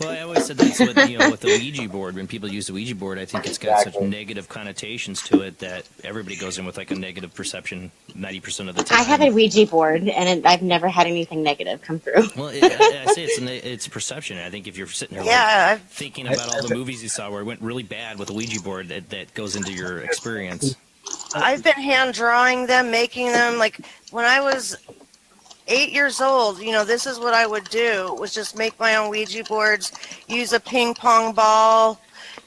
Well, I always said that's with with the Ouija board. When people use the Ouija board, I think it's got such negative connotations to it that everybody goes in with like a negative perception 90% of the time. I have a Ouija board, and I've never had anything negative come through. Well, I say it's perception. I think if you're sitting there thinking about all the movies you saw where it went really bad with the Ouija board, that goes into your experience. I've been hand drawing them, making them. Like when I was 8 years old, this is what I would do, was just make my own Ouija boards, use a ping pong ball,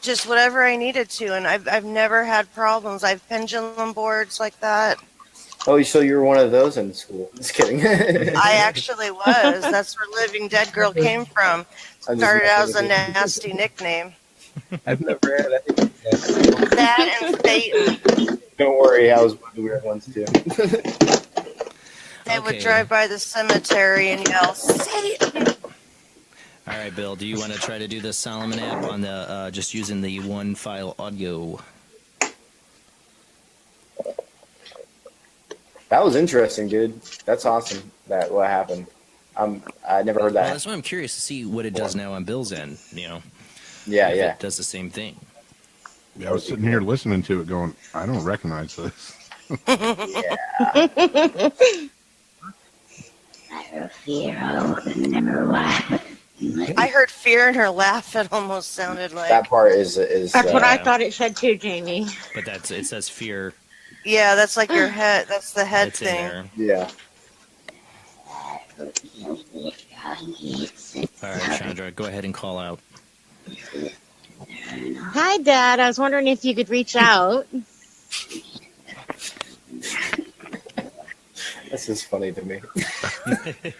just whatever I needed to. And I've never had problems. I've pendulum boards like that. Oh, so you were one of those in school? Just kidding. I actually was. That's where Living Dead Girl came from. Started out as a nasty nickname. I've never had anything. That and Satan. Don't worry, I was one of the weird ones too. They would drive by the cemetery and yell, Satan! All right, Bill, do you want to try to do the Solomon app on the just using the one file audio? That was interesting, dude. That's awesome. What happened. I never heard that. Well, that's why I'm curious to see what it does now on Bill's end. Yeah, if it does the same thing. Yeah, I was sitting here listening to it, going, I don't recognize this. I heard fear. I heard fear in her laugh. It almost sounded like that part is. That's what I thought it said too, Jamie. But it says fear. Yeah, that's like your head. That's the head thing. Yeah. All right, Chandra, go ahead and call out. Hi, Dad. I was wondering if you could reach out. This is funny to me. It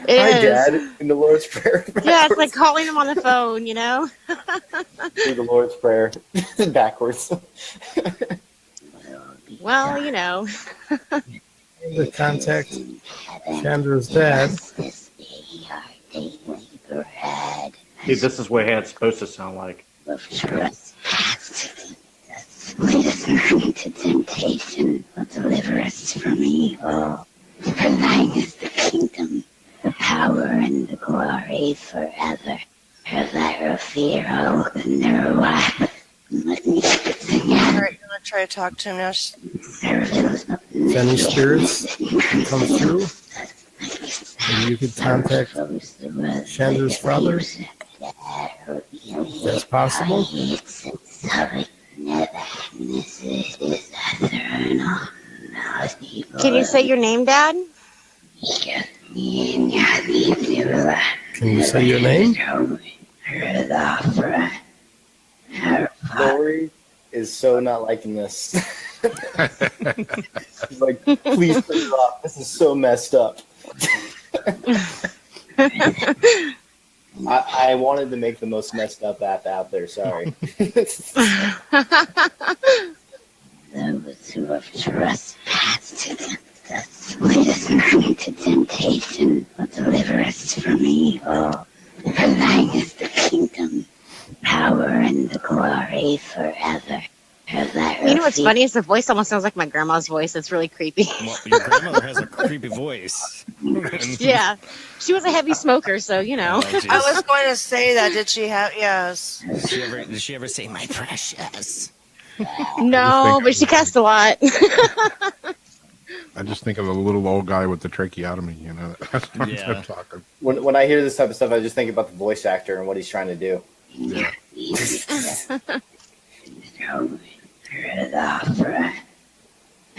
Hi, is. Dad. In the Lord's Prayer. Yeah, it's like calling him on the phone, Do the Lord's Prayer backwards. Well, The contact Chandra's dad. See, this is what it's supposed to sound like. Lead us not into temptation, but deliver us from evil. For thine is the kingdom, the power, and the glory forever. For fear, O Nerwa. Let me sing out. All right, you want to try to talk to him now? If any spirits come through, maybe you could contact Chandra's father. If that's possible. Can you say your name, Dad? Can you say your name? Lori is so not liking this. She's like, please turn it off. This is so messed up. I wanted to make the most messed up app out there. Sorry. Those who have trespassed against us, lead us not into temptation, but deliver us from evil. For thine is the kingdom, power, and the glory forever. You know what's funny is the voice almost sounds like my grandma's voice. It's really creepy. Well, your grandmother has a creepy voice. Yeah, she was a heavy smoker, so you know. Oh, I was going to say that. Did she have? Yes. Did she ever say "my precious"? No, but she cussed a lot. I just think of the little old guy with the tracheotomy, you know. That's what I'm talking. When I hear this type of stuff, I just think about the voice actor and what he's trying to do. Yeah.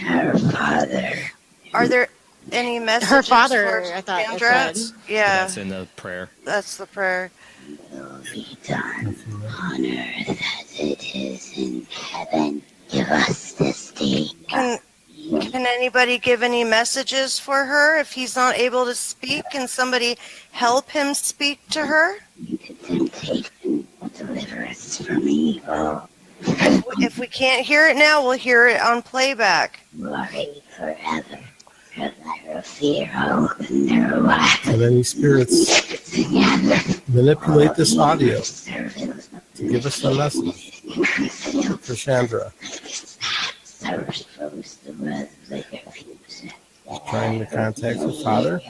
Our Father. Are there any messages? Her father, for I thought it Sandra? said. Yeah, That's in the prayer. that's the prayer. Will be done on earth as it is in heaven. Give us this day. Can anybody give any messages for her if he's not able to speak? Can somebody help him speak to her? Temptation will deliver us from evil. If we can't hear it now, we'll hear it on playback. Glory forever. Fear, hope, and their life. And any spirits manipulate this audio to give us a message for Chandra. Trying to contact her father.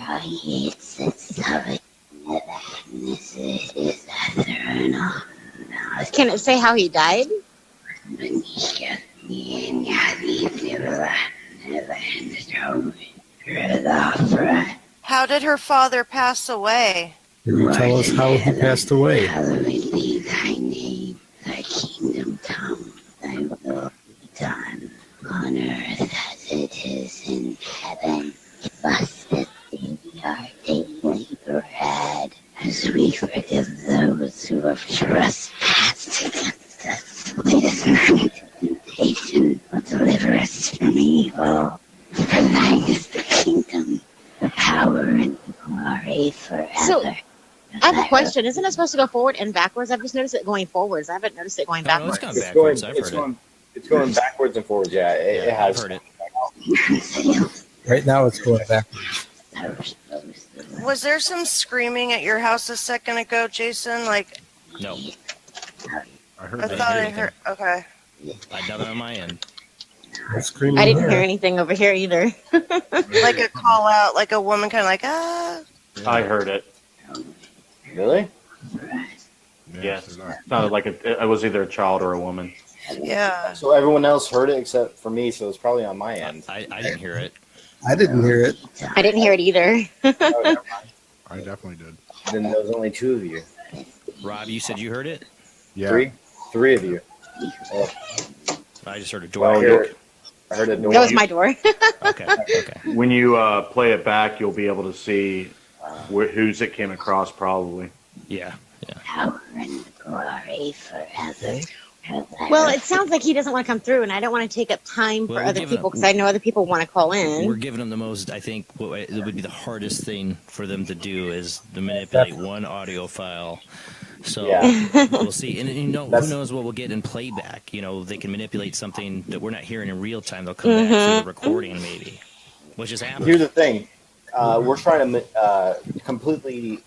Can it say how he died? How did her father pass away? Can you tell us how he passed away? Hallowed be thy name, thy kingdom come, thy will be done on earth as it is in heaven. Give us this day our daily bread, as we forgive those who have trespassed against us. Lead us not into temptation, but deliver us from evil. For thine is the kingdom, the power, and the glory forever. So, I have a question. Isn't it supposed to go forward and backwards? I've just noticed it going forwards. I haven't noticed it going backwards. It's going backwards and forwards. Yeah, it has. I've heard it. Right now it's going backwards. Was there some screaming at your house a second ago, Jason? Like, No. I heard I that. thought I heard. Okay. I done it on my end. I didn't hear anything over here either. Like a call out, like a woman kind of like, ah. I heard it. Really? Yes. Sounded like it was either a child or a woman. Yeah. So everyone else heard it except for me, so it's probably on my end. I didn't hear it. I didn't hear it. I didn't hear it either. I definitely did. Then there was only two of you. Rob, you said you heard it? Yeah. Three of you. Oh. I just heard a door. I heard a door. That was my door. Okay. When you play it back, you'll be able to see whose it came across, probably. Yeah. Power and glory forever. Well, it sounds like he doesn't want to come through, and I don't want to take up time for Well, other people because I know other people want to call in. We're giving them the most, I think, what it would be the hardest thing for them to do is to manipulate one audio file. So we'll see. And who knows what we'll get in playback. They can manipulate something that we're not hearing in real time. They'll come back through the recording maybe, which is happening. Here's the thing. We're trying to completely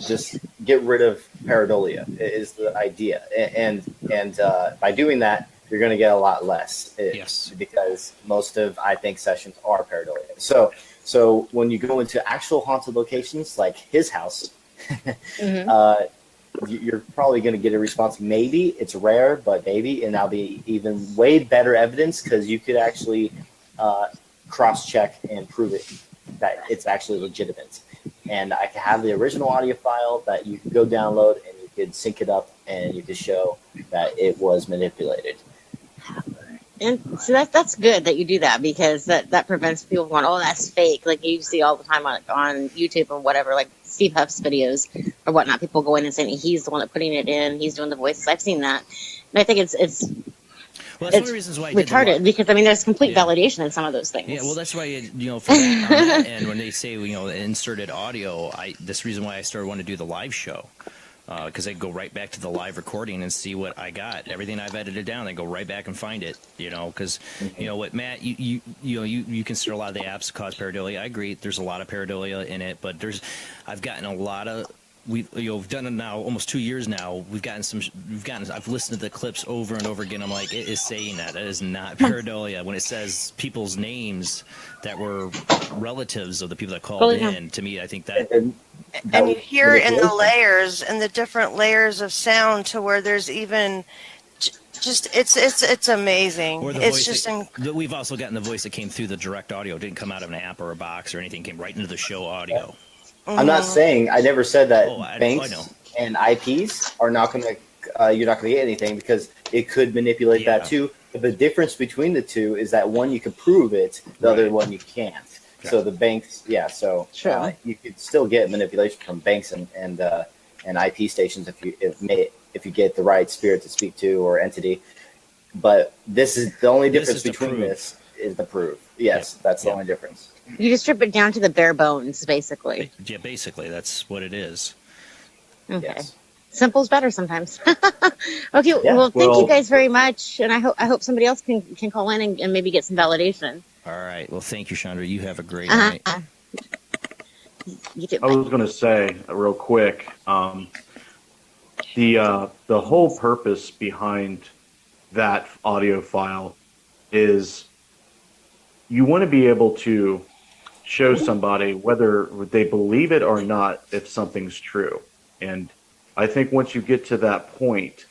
just get rid of pareidolia is the idea. And by doing that, you're going to get a lot less. Yes. Because most of, I think, sessions are pareidolia. So when you go into actual haunted locations like his house, you're probably going to get a response. Maybe it's rare, but maybe, and that'll be even way better evidence because you could actually cross-check and prove it that it's actually legitimate. And I can have the original audio file that you could go download and you could sync it up and you could show that it was manipulated. And so that's good that you do that because that prevents people going, oh, that's fake. Like you see all the time on YouTube or whatever, like Steve Huff's videos or whatnot. People go in and saying he's the one that putting it in, he's doing the voices. I've seen that, and I think it's well, that's one of the reasons why I did retarded because there's complete validation in some of those things. Yeah, well, that's why for that, on that end, when they say inserted audio, this reason why I started wanting to do the live show. because they go right back to the live recording and see what I got. Everything I've edited down, they go right back and find it. Because you know what, Matt, you consider a lot of the apps cause pareidolia. I agree. There's a lot of pareidolia in it, but I've gotten a lot of. We've done it now almost 2 years now. I've listened to the clips over and over again. I'm like, it is saying that is not pareidolia when it says people's names that were relatives of the people that called in. To me, I think that. And you hear it in the layers and the different layers of sound to where there's even just it's amazing. Or the It's voice just we've also gotten the voice that came through the direct audio. It didn't come out of an app or a box or anything. It came right into the show audio. I'm not saying, I never said that banks I know. and IPs are not going to, you're not going to get anything because it could manipulate that too. But the difference between the two is that one you can prove it, the other one you can't. Okay. So the banks, you could still get manipulation from banks and IP stations if you get the right spirit to speak to or entity. But this is the only difference between this is the proof. Yes, that's the only difference. You just strip it down to the bare bones, basically. Yeah, basically, that's what it is. Okay. Yes. Simple's better sometimes. Okay, well, thank you guys very much, and I hope somebody else can call in and maybe get some validation. All right. Well, thank you, Chandra. You have a great night. You too. I was going to say real quick, the whole purpose behind that audio file is you want to be able to show somebody whether they believe it or not if something's true. And I think once you get to that point,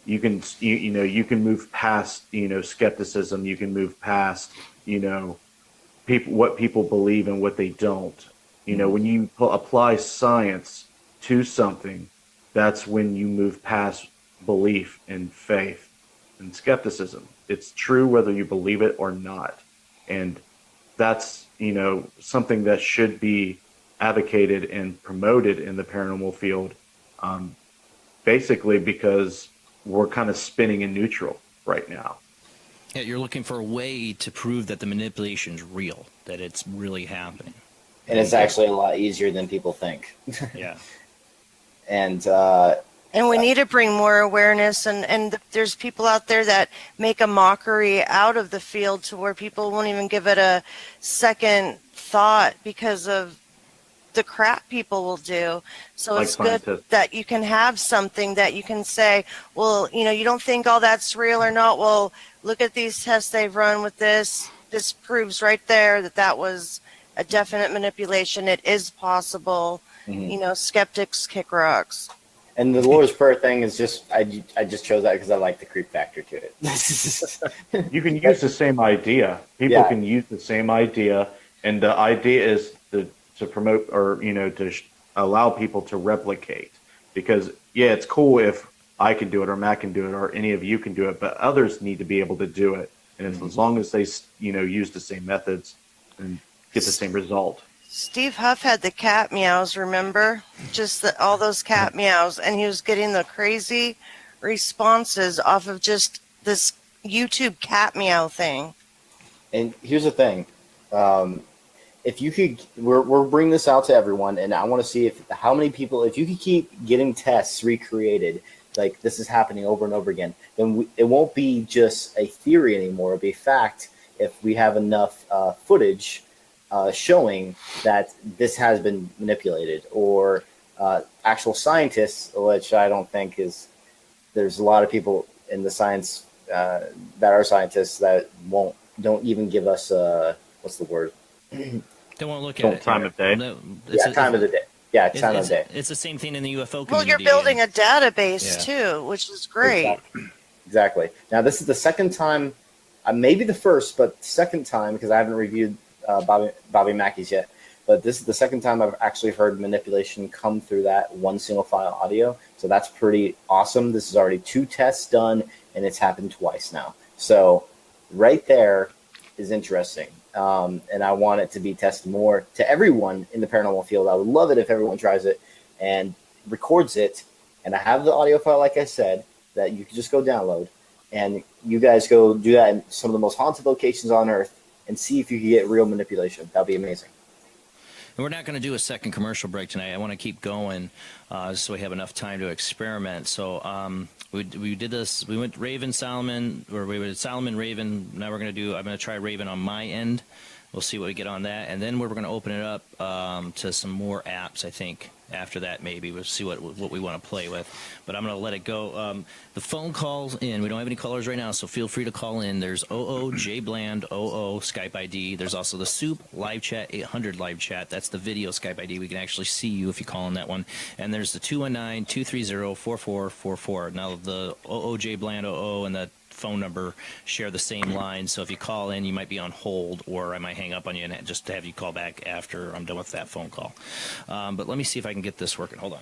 you can move past skepticism. You can move past what people believe and what they don't. When you apply science to something, that's when you move past belief and faith and skepticism. It's true whether you believe it or not, and that's something that should be advocated and promoted in the paranormal field, basically because we're kind of spinning in neutral right now. Yeah, you're looking for a way to prove that the manipulation's real, that it's really happening. And it's actually a lot easier than people think. Yeah. And we need to bring more awareness, and there's people out there that make a mockery out of the field to where people won't even give it a second thought because of the crap people will do. So it's good that you can have something that you can say, well, you don't think all that's real or not. Well, look at these tests they've run with this. This proves right there that was a definite manipulation. It is possible. Skeptics kick rocks. And the Lord's Prayer thing is just, I just chose that because I like the creep factor to it. You can use the same idea. People can use the same idea, and the idea is to promote or to allow people to replicate. Because it's cool if I can do it or Matt can do it or any of you can do it, but others need to be able to do it. And as long as they use the same methods and get the same result. Steve Huff had the cat meows, remember? Just all those cat meows, and he was getting the crazy responses off of just this YouTube cat meow thing. And here's the thing. If you could, we're bringing this out to everyone, and I want to see how many people, if you could keep getting tests recreated, like this is happening over and over again, then it won't be just a theory anymore. It'll be a fact if we have enough footage showing that this has been manipulated, or actual scientists, which I don't think is, there's a lot of people in the science that are scientists that don't even give us what's the word? They won't look at it. Time of day. No, time of the day. Yeah, time of day. It's the same thing in the UFO community. Well, you're building a database too, which is great. Exactly. Now, this is the second time, maybe the first, but second time, because I haven't reviewed Bobby Mackey's yet, but this is the second time I've actually heard manipulation come through that one single file audio. So that's pretty awesome. This is already 2 tests done, and it's happened twice now. So right there is interesting. And I want it to be tested more to everyone in the paranormal field. I would love it if everyone tries it and records it. And I have the audio file, like I said, that you can just go download. And you guys go do that in some of the most haunted locations on Earth and see if you can get real manipulation. That'd be amazing. we're not going to do a second commercial break tonight. I want to keep going so we have enough time to experiment. So we did this. We went Raven, Solomon, or we went Solomon, Raven. Now I'm going to try Raven on my end. We'll see what we get on that. And then we're going to open it up to some more apps, I think. After that, maybe we'll see what we want to play with. But I'm going to let it go. The phone calls in. We don't have any callers right now, so feel free to call in. There's J Bland 00 Skype ID. There's also the Soup Live Chat 800 Live Chat. That's the video Skype ID. We can actually see you if you call on that one. And there's the 219-230-4444. Now the J Bland 00 and the phone number share the same line, so if you call in, you might be on hold, or I might hang up on you and just have you call back after I'm done with that phone call. But let me see if I can get this working. Hold on.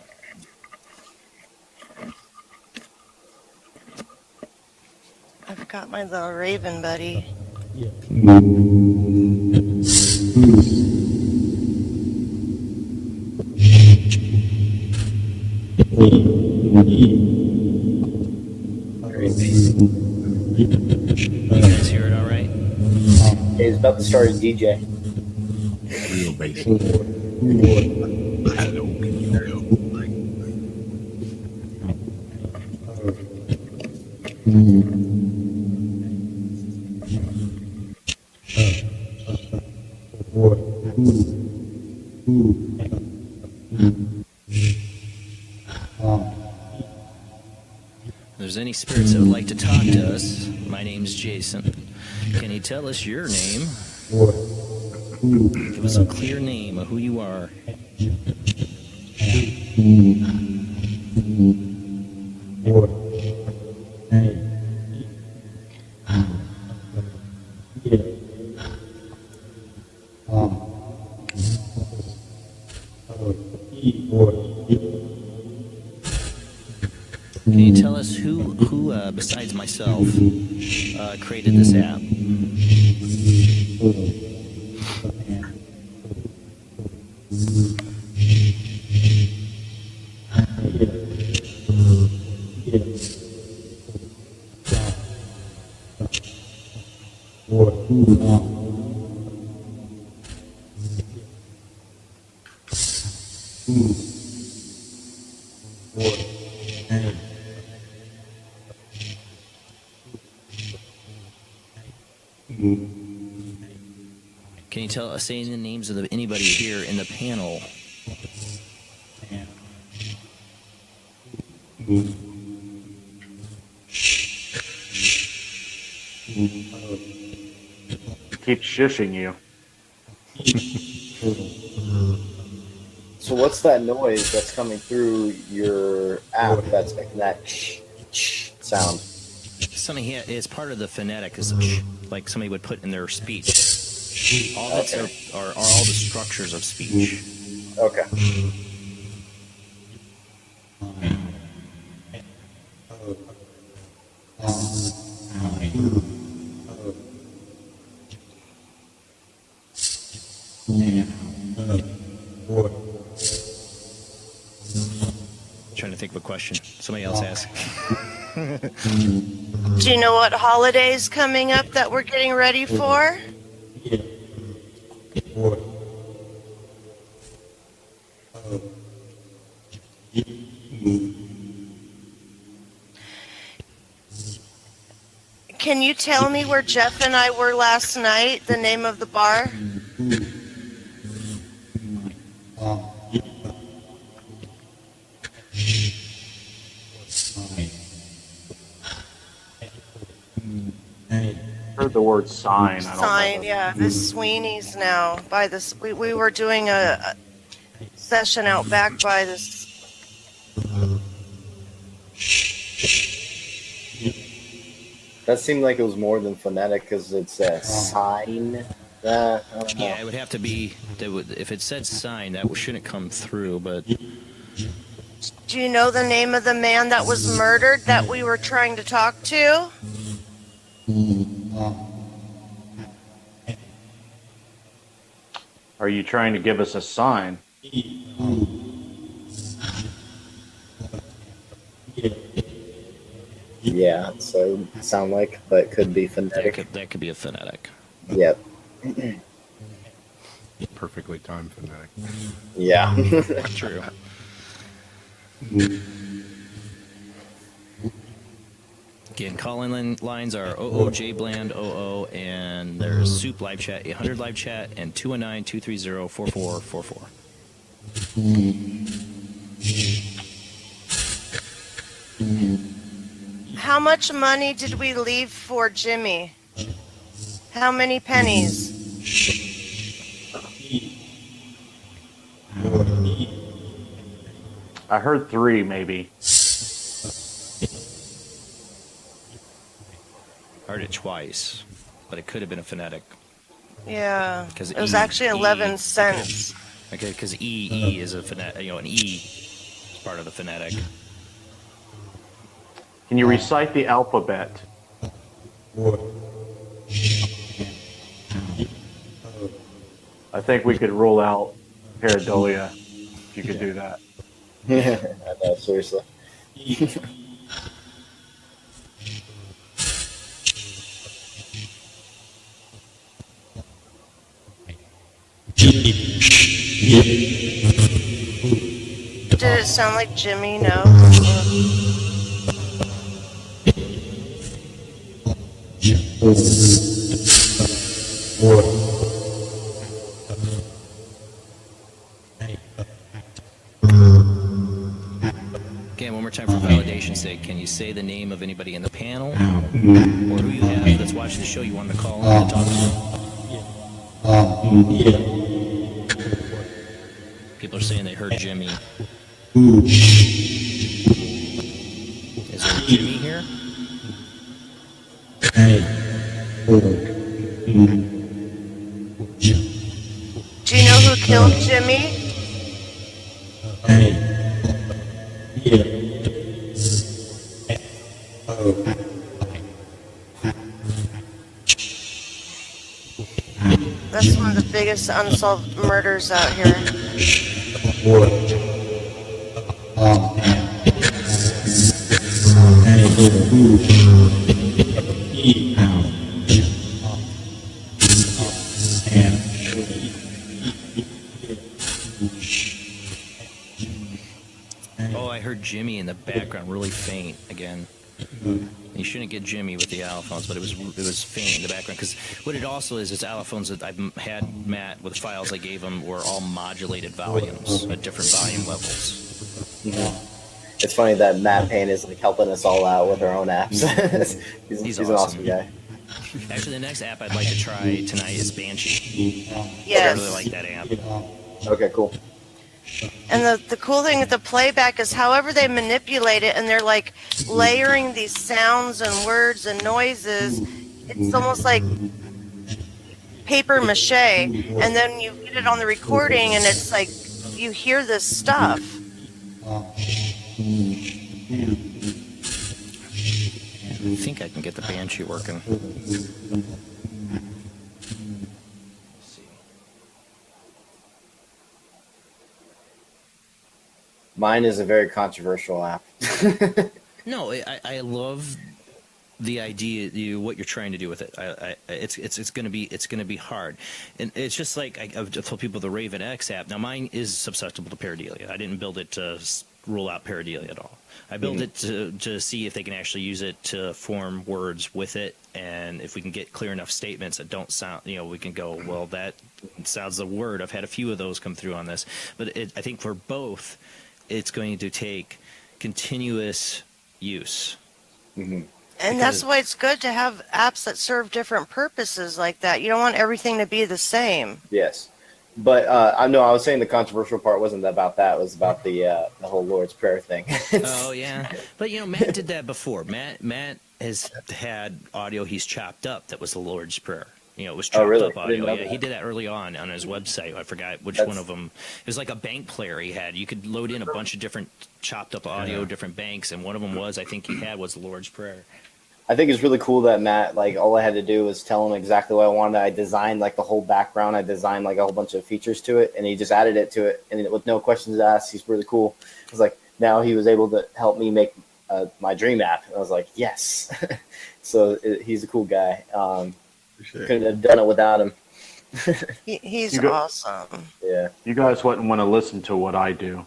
I've got my little Raven buddy. You guys hear it all right? He's about to start a DJ. Real basic. Hello, can you help? If there's any spirits that would like to talk to us, my name's Jason. Can you tell us your name? Give us a clear name of who you are. Can you tell us who besides myself, created this app? Can you say the names of anybody here in the panel? Keep shushing you. So what's that noise that's coming through your app that's making that sound? Something here is part of the phonetic, is like somebody would put in their speech. All that's are all the structures of speech. Okay. Trying to think of a question. Somebody else ask. Do you know what holiday's coming up that we're getting ready for? Can you tell me where Jeff and I were last night, the name of the bar? Heard the word sign. I don't Sign, know. yeah. The Sweeney's now. By this, we were doing a session out back by this. That seemed like it was more than phonetic because it's a sign. I don't know. Yeah, it would have to be. If it said sign, that shouldn't come through. But Do you know the name of the man that was murdered that we were trying to talk to? Are you trying to give us a sign? Yeah, so sound like, but it could be phonetic. that could be a phonetic. Yep. perfectly timed phonetic. Yeah. True. Again, call-in lines are OOJ Bland 00, and there's Soup Live Chat 800 Live Chat and 219-230-4444. How much money did we leave for Jimmy? How many pennies? I heard 3, maybe. Heard it twice, but it could have been a phonetic. Yeah, Because it was actually 11 cents. Okay, because E is a phonetic. An E is part of the phonetic. Can you recite the alphabet? I think we could rule out pareidolia if you could do that. I know, seriously. Did it sound like Jimmy? No. Again, one more time for validation's sake, can you say the name of anybody in the panel or who you have that's watching the show you wanted to call in and talk to? People are saying they heard Jimmy. Is there Jimmy here? Do you know who killed Jimmy? That's one of the biggest unsolved murders out here. Oh, I heard Jimmy in the background, really faint again. You shouldn't get Jimmy with the allophones, but it was faint in the background because what it also is allophones that I've had Matt with files I gave him were all modulated volumes at different volume levels. Yeah. It's funny that Matt Payne is like helping us all out with our own apps. he's an awesome guy. Actually, the next app I'd like to try tonight is Banshee. Yes. I really like that app. Okay, cool. And the cool thing with the playback is however they manipulate it and they're like layering these sounds and words and noises, it's almost like paper mache. And then you get it on the recording and it's like you hear this stuff. I think I can get the Banshee working. Mine is a very controversial app. No, I love the idea, what you're trying to do with it. It's going to be hard, and it's just like I've told people the Raven X app. Now mine is susceptible to pareidolia. I didn't build it to rule out pareidolia at all. I built it to see if they can actually use it to form words with it, and if we can get clear enough statements that don't sound, we can go, well, that sounds a word. I've had a few of those come through on this, but I think for both, it's going to take continuous use. Mm-hmm. And that's why it's good to have apps that serve different purposes like that. You don't want everything to be the same. Yes. But I was saying the controversial part wasn't about that. It was about the whole Lord's Prayer thing. Oh, yeah. But, Matt did that before. Matt has had audio he's chopped up that was the Lord's Prayer. It was chopped up audio. Yeah, he did that early on his website. I forgot which one of them. It was like a bank player he had. You could load in a bunch of different chopped up audio, different banks, and one of them was the Lord's Prayer. I think it's really cool that Matt, all I had to do was tell him exactly what I wanted. I designed the whole background. I designed a whole bunch of features to it, and he just added it to it, and with no questions asked. He's really cool. It's now he was able to help me make my dream app. And I was like, yes. So he's a cool guy. Couldn't have done it without him. He's You go- awesome. Yeah. You guys wouldn't want to listen to what I do.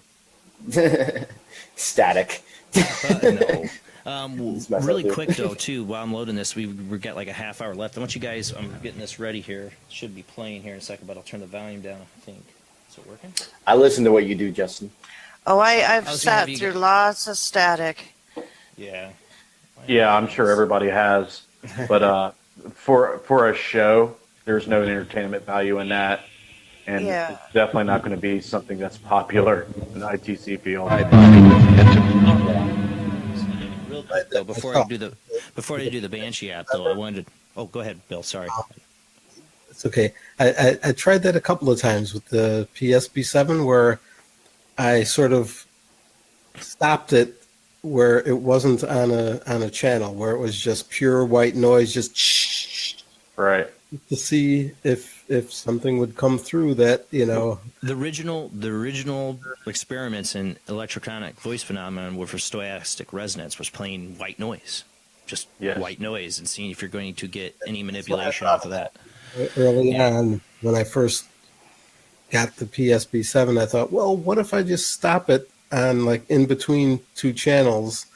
Static. No. Just mess Really up, dude. quick though, too. While I'm loading this, we've got like a half hour left. I want you guys. I'm getting this ready here. It should be playing here in a second, but I'll turn the volume down. I think. Is it working? I listen to what you do, Justin. Oh, I've I was gonna sat have you through get- lots of static. Yeah. Yeah, I'm sure everybody has, but for a show, there's no entertainment value in that, and Yeah. it's definitely not going to be something that's popular in the ITC field. Real quick though, before I do the Banshee app though, I wanted to. Oh, go ahead, Bill. Sorry. It's okay. I tried that a couple of times with the PSB7 where I sort of stopped it where it wasn't on a channel, where it was just pure white noise, just right, to see if something would come through that, you know. The original experiments in electronic voice phenomenon were for stochastic resonance, was playing white noise, just white noise, and seeing if you're going to get any manipulation off of that. Early on, when I first got the PSB7, I thought, well, what if I just stop it on like in between two channels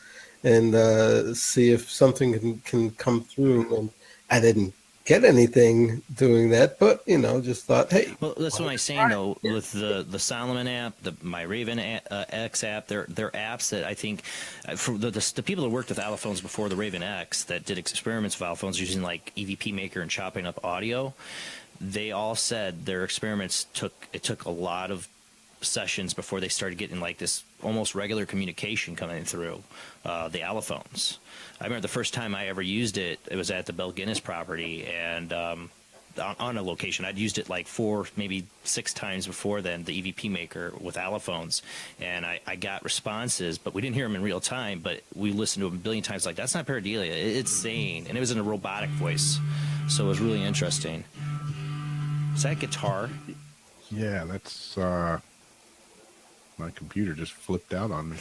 and see if something can come through? And I didn't get anything doing that, but you know, just thought, hey. Well, that's what I'm saying though. With the Solomon app, my Raven X app, they're apps that I think for the people that worked with allophones before the Raven X that did experiments with allophones using like EVP Maker and chopping up audio, they all said their experiments took a lot of sessions before they started getting like this almost regular communication coming through the allophones. I remember the first time I ever used it, it was at the Bell Guinness property, and on a location. I'd used it like 4, maybe 6 times before then, the EVP Maker with allophones, and I got responses, but we didn't hear them in real time, but we listened to them a billion times like, that's not pareidolia, it's sane, and it was in a robotic voice, so it was really interesting. Is that guitar? Yeah, that's my computer just flipped out on me.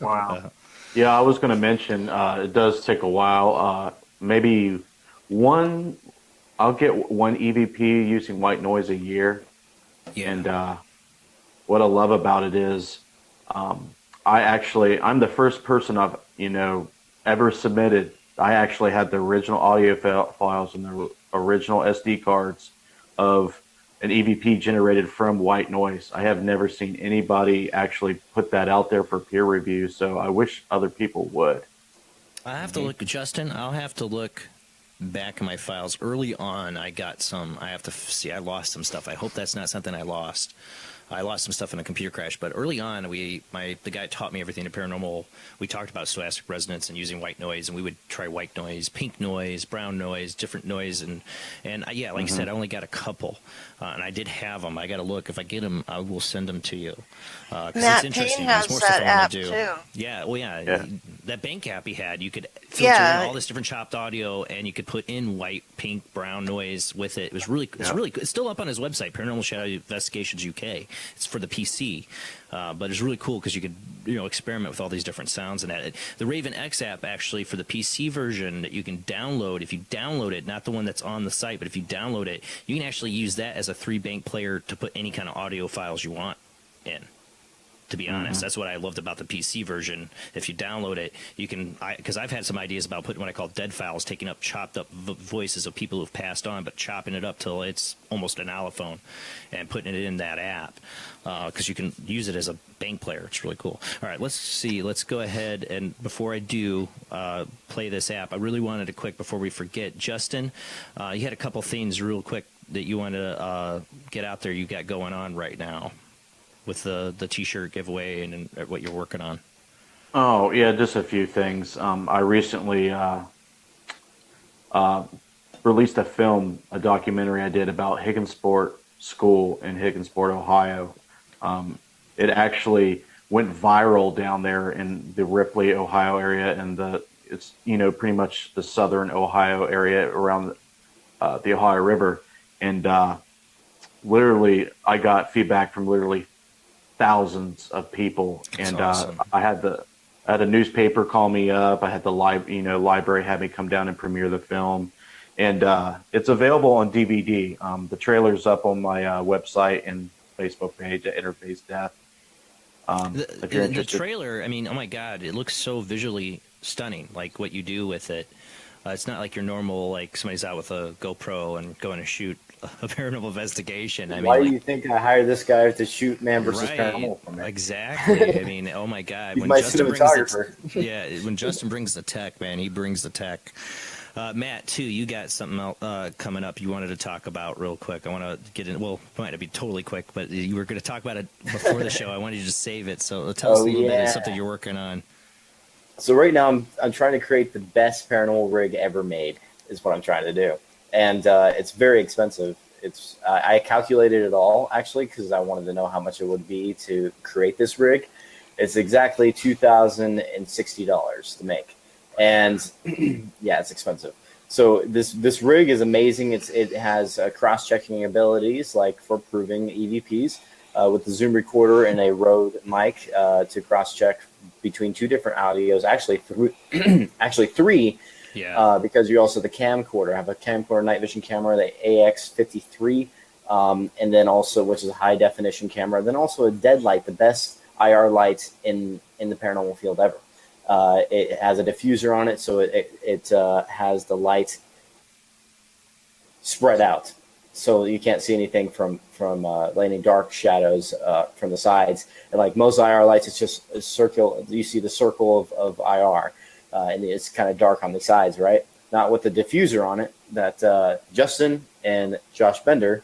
Wow. Yeah, I was going to mention it does take a while. Maybe I'll get one EVP using white noise a year. Yeah. And what I love about it is I'm the first person I've ever submitted. I actually had the original audio files and the original SD cards of an EVP generated from white noise. I have never seen anybody actually put that out there for peer review, so I wish other people would. I have to look, Justin, I'll have to look back in my files. Early on, I got some, I have to see, I lost some stuff. I hope that's not something I lost. I lost some stuff in a computer crash, but early on, the guy taught me everything in paranormal. We talked about stochastic resonance and using white noise, and we would try white noise, pink noise, brown noise, different noise, and yeah, like I said, I only got a couple, and I did have them. I got to look. If I get them, I will send them to you. Matt It's interesting. Payne has There's more that stuff I app want to do. too. Yeah, well, yeah, that bank app he had, you could filter in all this different chopped audio, and you could put in white, pink, brown noise with it. It was really, it's still up on his website, Paranormal Shadow Investigations UK. It's for the PC, but it's really cool because you could, experiment with all these different sounds and that. The Raven X app actually for the PC version that you can download. If you download it, not the one that's on the site, but if you download it, you can actually use that as a 3-bank player to put any kind of audio files you want in. To be honest, that's what I loved about the PC version. If you download it, you can, because I've had some ideas about putting what I call dead files, taking up chopped up voices of people who've passed on, but chopping it up till it's almost an allophone and putting it in that app, because you can use it as a bank player. It's really cool. All right, let's see. Let's go ahead, and before I do play this app, I really wanted to quick, before we forget, Justin, you had a couple things real quick that you wanted to get out there you got going on right now with the T-shirt giveaway and what you're working on. Oh, yeah, just a few things. I recently released a documentary I did about Higginsport School in Higginsport, Ohio. It actually went viral down there in the Ripley, Ohio area, and it's pretty much the southern Ohio area around the Ohio River. And literally, I got feedback from literally thousands of people. That's and awesome. I had a newspaper call me up. I had the library have me come down and premiere the film, and it's available on DVD. The trailer's up on my website and Facebook page at Interface Death. If you're The interested. trailer, I mean, oh my God, it looks so visually stunning, like what you do with it. It's not like your normal, like somebody's out with a GoPro and going to shoot a paranormal investigation. I mean, Why do like, you think I hired this guy to shoot Man versus right, Paranormal for me? exactly. I mean, oh my God. He's my Cinematographer. cinematographer. Yeah, when Justin brings the tech, man, he brings the tech. Matt, too, you got something else, coming up you wanted to talk about real quick. I want to get in. Well, it might be totally quick, but you were going to talk about it before the show. I wanted you to save it. So tell us a little bit of something you're working on. So right now I'm trying to create the best paranormal rig ever made is what I'm trying to do. And it's very expensive. It's I calculated it all actually because I wanted to know how much it would be to create this rig. It's exactly $2,060 to make. And yeah, it's expensive. So this rig is amazing. It has cross-checking abilities like for proving EVPs with the Zoom recorder and a Rode mic to cross-check between two different audios. Actually, three. Yeah. Because you also have the camcorder. I have a camcorder night vision camera, the AX53, and then also which is a high definition camera. Then also a dead light, the best IR light in the paranormal field ever. It has a diffuser on it, so it has the light spread out, so you can't see anything from landing dark shadows from the sides. And like most IR lights, it's just a circle. You see the circle of IR, and it's kind of dark on the sides, right? Not with the diffuser on it that Justin and Josh Bender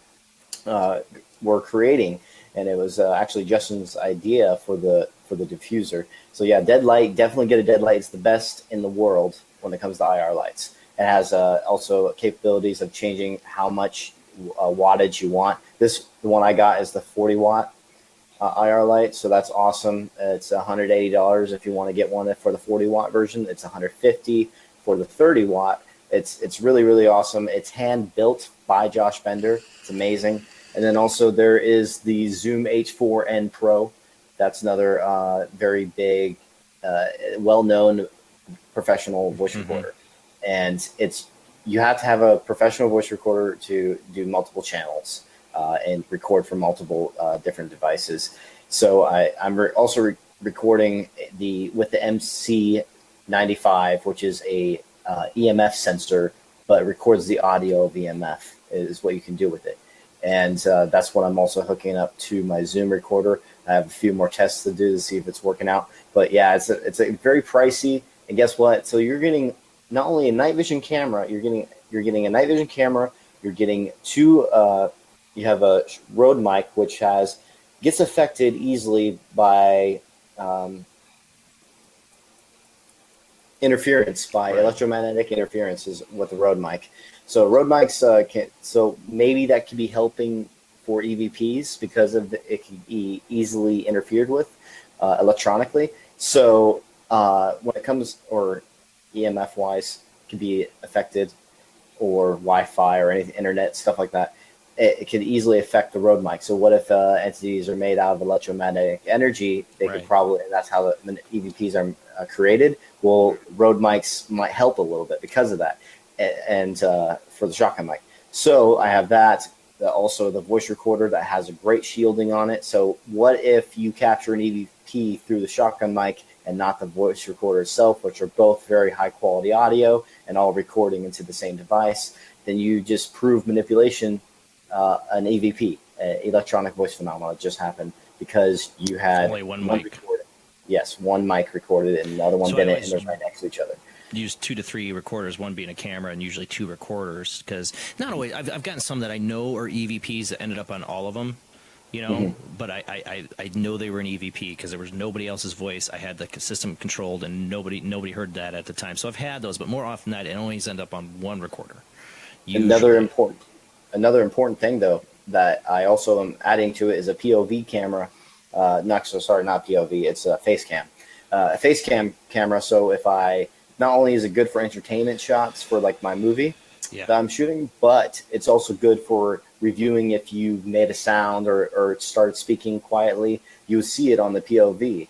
were creating, and it was actually Justin's idea for the diffuser. So yeah, dead light, definitely get a dead light. It's the best in the world when it comes to IR lights. It has also capabilities of changing how much wattage you want. The one I got is the 40 watt IR light, so that's awesome. It's $180 if you want to get one for the 40 watt version. It's $150 for the 30 watt. It's really, really awesome. It's hand built by Josh Bender. It's amazing. And then also there is the Zoom H4n Pro. That's another very big, well-known professional voice recorder. And you have to have a professional voice recorder to do multiple channels and record from multiple different devices. So I'm also recording with the MC95, which is a EMF sensor, but records the audio of EMF is what you can do with it. And that's what I'm also hooking up to my Zoom recorder. I have a few more tests to do to see if it's working out. But yeah, it's a very pricey. And guess what? So you're getting not only a night vision camera, you're getting a night vision camera. You're getting two. You have a Rode mic, which gets affected easily by interference, by electromagnetic interference, is what the Rode mic. So Rode mics so maybe that could be helping for EVPs because it can be easily interfered with electronically. So when it comes, or EMF wise, can be affected, or Wi-Fi or any internet stuff like that. It can easily affect the Rode mic. So what if entities are made out of electromagnetic energy? They could probably, and that's how the EVPs are created. Well, Rode mics might help a little bit because of that, and for the shotgun mic. So I have that. Also, the voice recorder that has a great shielding on it. So what if you capture an EVP through the shotgun mic and not the voice recorder itself, which are both very high quality audio and all recording into the same device? Then you just prove manipulation. An EVP, electronic voice phenomenon, just happened because you had only one mic. Recorded. Yes, one mic recorded and the other one didn't, and they're right next to each other. Use 2 to 3 recorders, one being a camera, and usually 2 recorders. Because not always, I've gotten some that I know are EVPs that ended up on all of them, but I know they were an EVP because there was nobody else's voice. I had the system controlled, and nobody heard that at the time. So I've had those, but more often than not, it always end up on one recorder. Usually. Another important thing, though, that I also am adding to it is a POV camera. Not POV. It's a face cam. A face cam camera. So not only is it good for entertainment shots for like my movie that I'm shooting, but it's also good for reviewing if you made a sound or started speaking quietly. You would see it on the POV.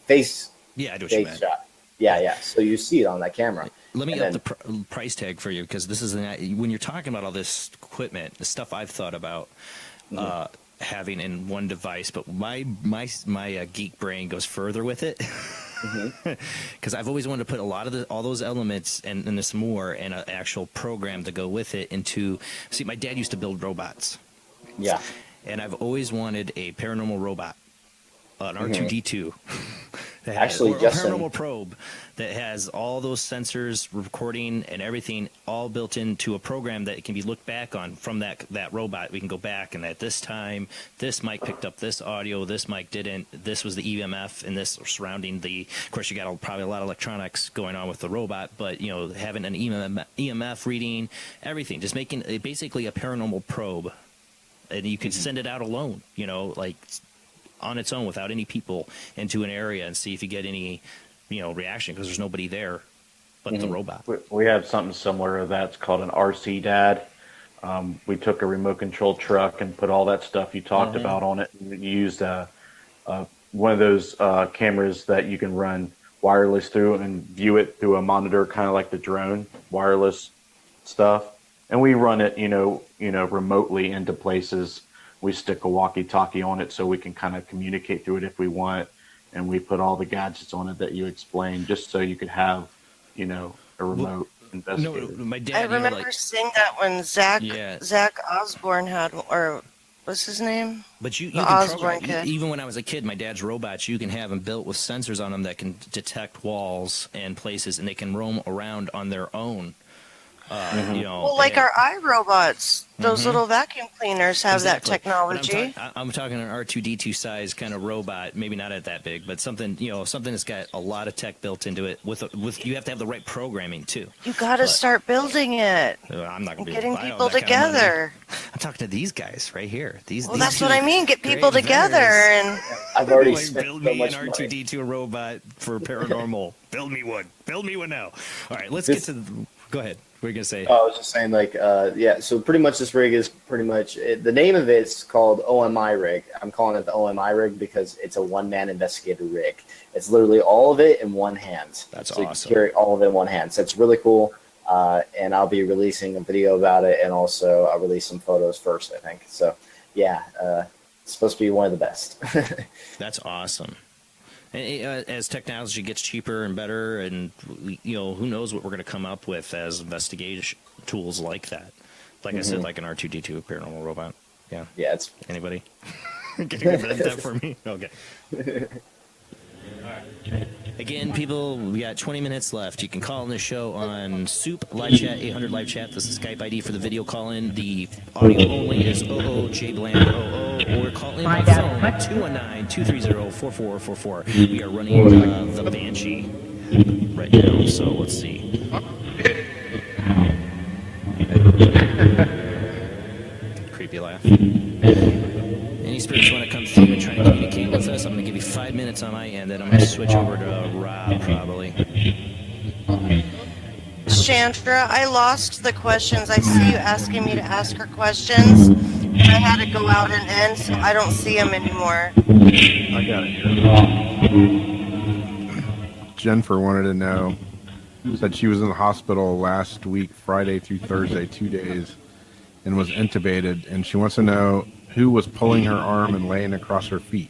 Face shot. Yeah. So you see it on that camera. let me And up then- the price tag for you, because this is when you're talking about all this equipment, the stuff I've thought about having in one device, but my geek brain goes further with it. Because I've always wanted to put a lot of all those elements and this more and an actual program to go with it into. See, my dad used to build robots. Yeah. And I've always wanted a paranormal robot, an R2D2. Actually, or a Justin- paranormal probe that has all those sensors, recording, and everything all built into a program that can be looked back on from that robot. We can go back, and at this time, this mic picked up this audio, this mic didn't. This was the EMF, and this surrounding the. Of course, you got probably a lot of electronics going on with the robot, but having an EMF reading, everything, just making basically a paranormal probe, and you can send it out alone. Like on its own without any people into an area and see if you get any reaction, because there's nobody there but the robot. We have something similar to that. It's called an RC Dad. We took a remote control truck and put all that stuff you talked about on it, and used one of those cameras that you can run wireless through and view it through a monitor, kind of like the drone wireless stuff. And we run it remotely into places. We stick a walkie-talkie on it so we can kind of communicate through it if we want, and we put all the gadgets on it that you explained, just so you could have, a remote investigator. No, my dad. I remember seeing that when Zach Osborne had, or what's his name? But you The can Osborne program, kid. even when I was a kid, my dad's robots, you can have them built with sensors on them that can detect walls and places, and they can roam around on their own. Well, like our iRobots, those little vacuum cleaners have that technology. I'm talking an R2D2 size kind of robot, maybe not at that big, but something that's got a lot of tech built into it. With you have to have the right programming too. You got to start building it. I'm not going to be getting able to buy people all that kind of money. together. I'm talking to these guys right here. Well, that's what I mean. Get people together, and I've already Like, spent build so me much an money. R2D2 robot for paranormal. Build me one. Build me one now. All right, let's get to. Go ahead. What are you gonna say? Oh, I was just saying, so pretty much this rig is the name of it's called OMI rig. I'm calling it the OMI rig because it's a one-man investigator rig. It's literally all of it in one hand. That's so awesome. You can carry all of it in one hand. So it's really cool. And I'll be releasing a video about it, and also I'll release some photos first, I think. So, yeah, it's supposed to be one of the best. That's awesome. And, as technology gets cheaper and better, and who knows what we're going to come up with as investigation tools like that. Like I said, like an R2D2 paranormal robot. Yeah. Yeah. It's anybody. Can you invent that for me? Okay. Again, people, we got 20 minutes left. You can call in the show on Soup Live Chat, 800 Live Chat. This is Skype ID for the video call-in. The audio only is OOJBland00, or call in by phone at 219-230-4444. We are running the Banshee right now, so let's see. Creepy laugh. Any spirits want to come through and try to communicate with us? I'm going to give you 5 minutes on my end, then I'm going to switch over to Rob, probably. Chandra, I lost the questions. I see you asking me to ask her questions. And I had to go out and in, so I don't see them anymore. I got it here. Jennifer wanted to know, said she was in the hospital last week, Friday through Thursday, 2 days, and was intubated, and she wants to know who was pulling her arm and laying across her feet.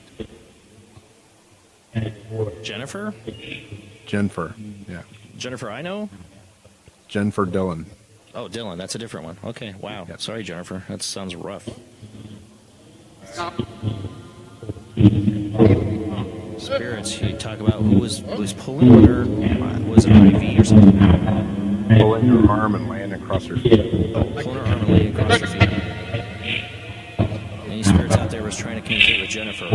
Jennifer? Jennifer, yeah. Jennifer, I know? Jennifer Dillon. Oh, Dylan, that's a different one. Okay, wow. Sorry, Jennifer. That sounds rough. Spirits, you talk about who was pulling her. Was it an IV or something? Pulling her arm and laying across her feet. Oh, pulling her arm and laying across her feet. Any spirits out there was trying to communicate with Jennifer?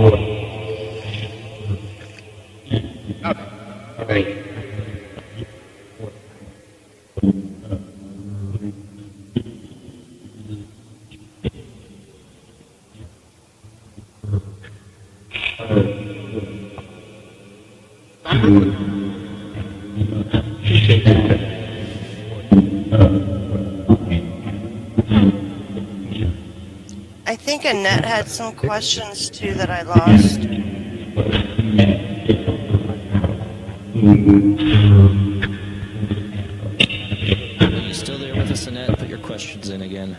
I think Annette had some questions too that I lost. again.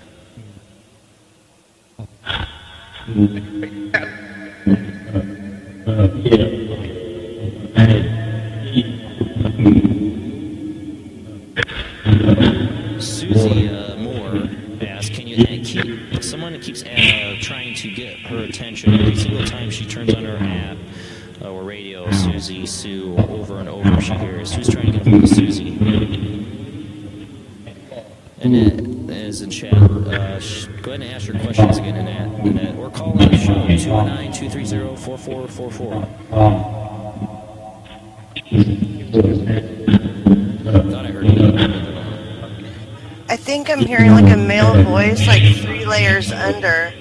Susie Moore asked, "Can you keep someone that keeps trying to get her attention every single time she turns on her app or radio? Susie, Sue, over and over she hears. Who's trying to get hold of Susie?" Annette is in chat. Go ahead and ask your questions again, Annette, or call in the show 219-230-4444. Thought I heard it. I think I'm hearing like a male voice, like 3 layers under.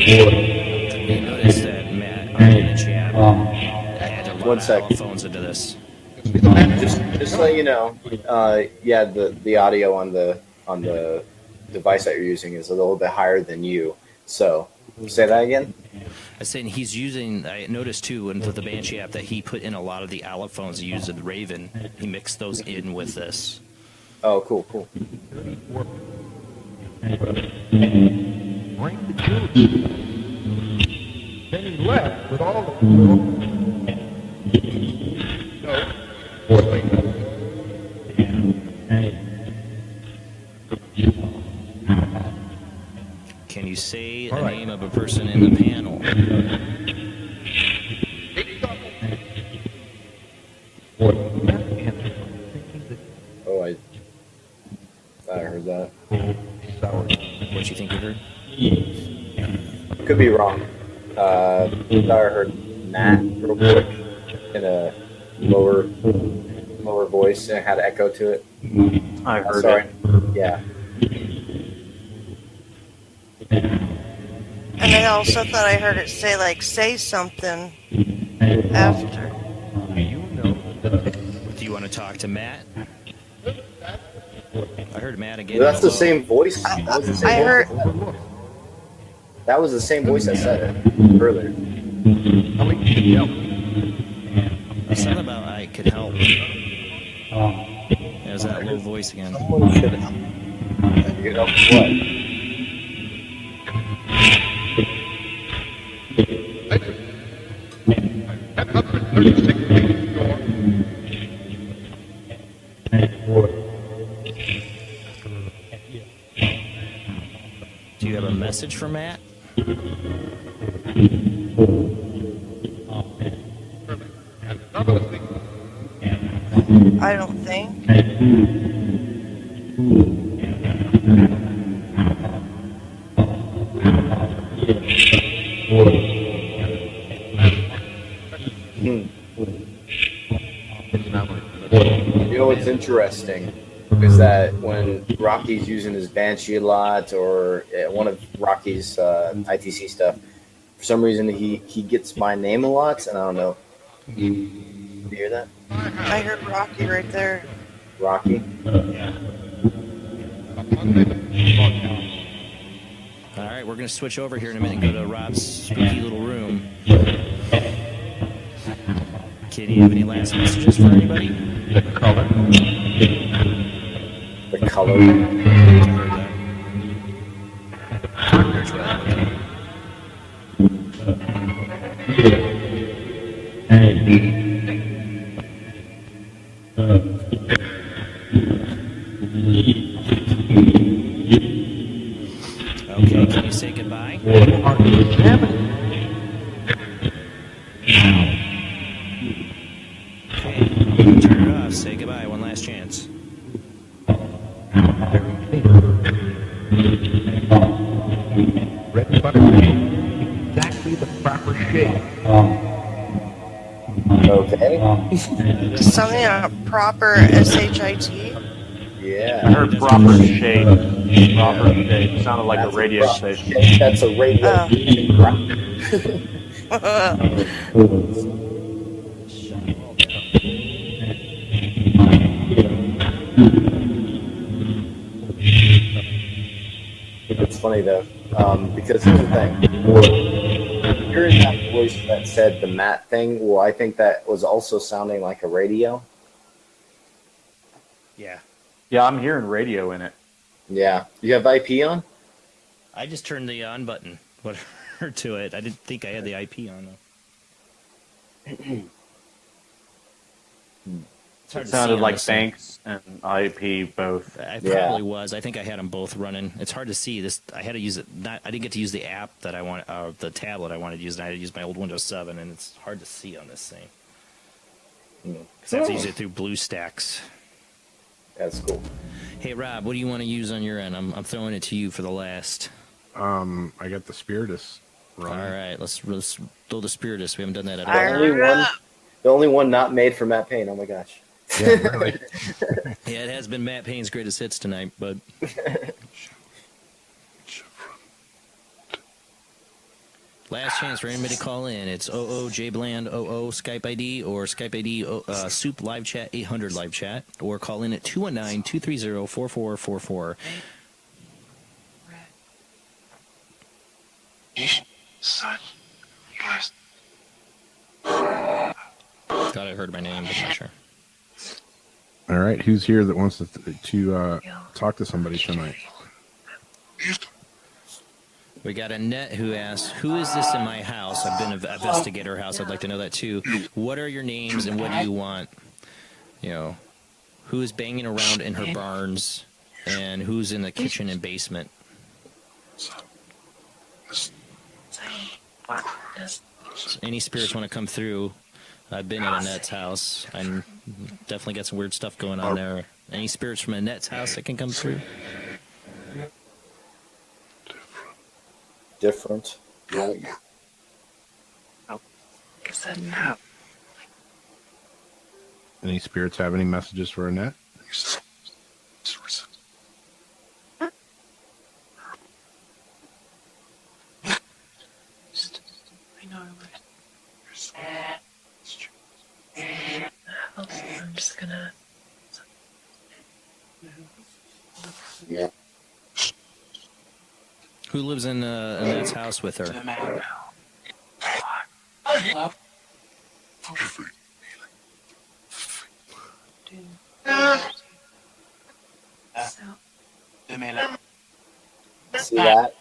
You notice that Matt in the chat had a lot One of sec. phones into this. Just so you know, yeah, the audio on the device that you're using is a little bit higher than you. So, say that again. I was saying he's using. I noticed too with the Banshee app that he put in a lot of the allophones he used in the Raven. He mixed those in with this. Oh, cool. Bring the children. Then he left with all the Can you say the name of a person in the panel? Oh, I heard that. What you think you heard? Could be wrong. I heard Matt real quick in a lower voice and it had echo to it. I heard Sorry. it. Yeah. And I also thought I heard it say, like, say something after. Do you want to talk to Matt? I heard Matt again. That's the same voice. That was the same I heard. That was the same voice that said it earlier. It's not about I could help. There's that low voice again. Someone should help. You know what? Do you have a message for Matt? I don't think. You know what's interesting is that when Rocky's using his Banshee a lot, or one of Rocky's ITC stuff, for some reason he gets my name a lot, and I don't know. You hear that? I heard Rocky right there. Rocky? All right, we're going to switch over here in a minute and go to Rob's spooky little room. Kid, do you have any last messages for anybody? The color. Okay, can you say goodbye? Okay, turn it off. Say goodbye. One last chance. red butter exactly the proper shape. Okay. Something a proper SHIT. Yeah. I heard proper shape. Proper shape. Sounded like a radio station. That's a radio. It's funny though, because here's the thing. Hearing that voice that said the Matt thing, well, I think that was also sounding like a radio. Yeah. Yeah, I'm hearing radio in it. Yeah. You have IP on? I just turned the on button whatever to it. I didn't think I had the IP on though. It's hard It to sounded see on like this thing. Banks and IP both. I probably was. I think I had them both running. It's hard to see this. I had to use it. I didn't get to use the app that I want, the tablet I wanted to use. And I had to use my old Windows 7, and it's hard to see on this thing. Because I have to use it through BlueStacks. That's cool. Hey Rob, what do you want to use on your end? I'm throwing it to you for the last. I got the Spiritus running. All right, let's throw the Spiritus. We haven't done that at all. The only one not made for Matt Payne. Oh my gosh. Yeah, really. Yeah, it has been Matt Payne's greatest hits tonight, but. Last chance for anybody to call in. It's OOJBland 00 Skype ID or Skype ID Soup Live Chat 800 Live Chat, or call in at 219-230-4444. Thought I heard my name, but not sure. All right, who's here that wants to talk to somebody tonight? We got Annette who asks, who is this in my house? I've been to investigate her house. I'd like to know that too. What are your names and what do you want? You know, who is banging around in her barns and who's in the kitchen and basement? Any spirits want to come through? I've been at Annette's house. I'm definitely got some weird stuff going on there. Any spirits from Annette's house that can come through? Different. Any spirits have any messages for Annette? I'm just gonna. Yeah. Who lives in Annette's house with her? See that?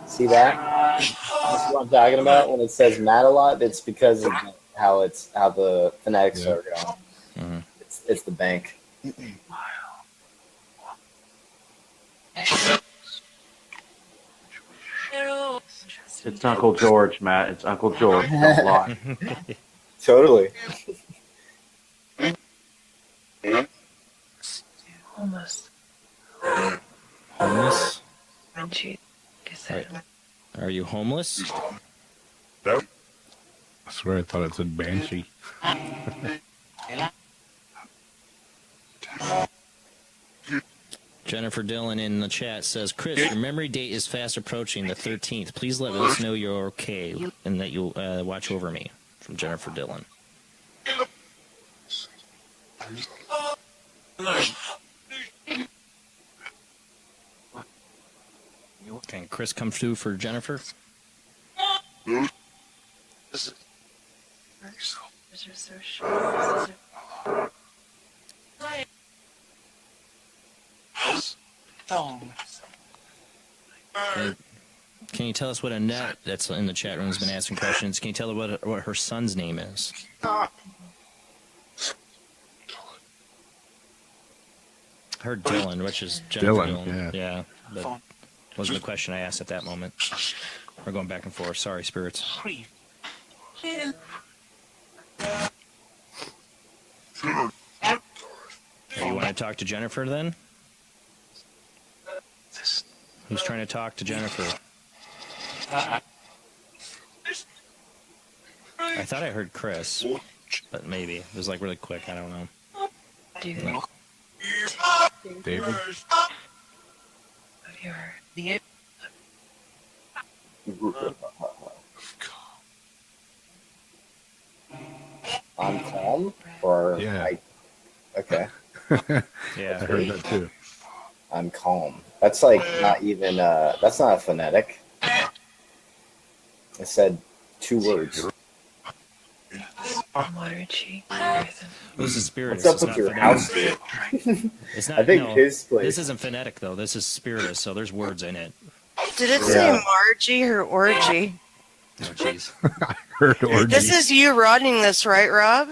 See that? That's what I'm talking about. When it says Matt a lot, it's because of how the phonetics are going. Mm-hmm. It's the bank. It's Uncle George, Matt. It's Uncle George. Don't lie. Totally. Almost. Homeless? Right. Are you homeless? No. I swear I thought it said Banshee. Jennifer Dillon in the chat says, Chris, your memory date is fast approaching the 13th. Please let us know you're okay and that you'll watch over me. From Jennifer Dillon. Can Chris come through for Jennifer? Can you tell us what Annette, that's in the chat room, has been asking questions? Can you tell her what her son's name is? I heard Dylan, which is Jennifer Dillon. Yeah. But wasn't the question I asked at that moment. We're going back and forth. Sorry, spirits. You want to talk to Jennifer then? Who's trying to talk to Jennifer? I thought I heard Chris, but maybe. It was like really quick. I don't know. David. David? I'm calm? Or yeah. okay. Yeah, I heard that too. I'm calm. That's like not even. That's not a phonetic. I said 2 words. Waterchi. This is spiritus. What's up It's with not your house? phonetic. It's not. I think no, his place. This isn't phonetic though. This is spiritus. So there's words in it. Did it say Margie or orgy? Oh jeez. I heard orgy. This is you running this, right, Rob?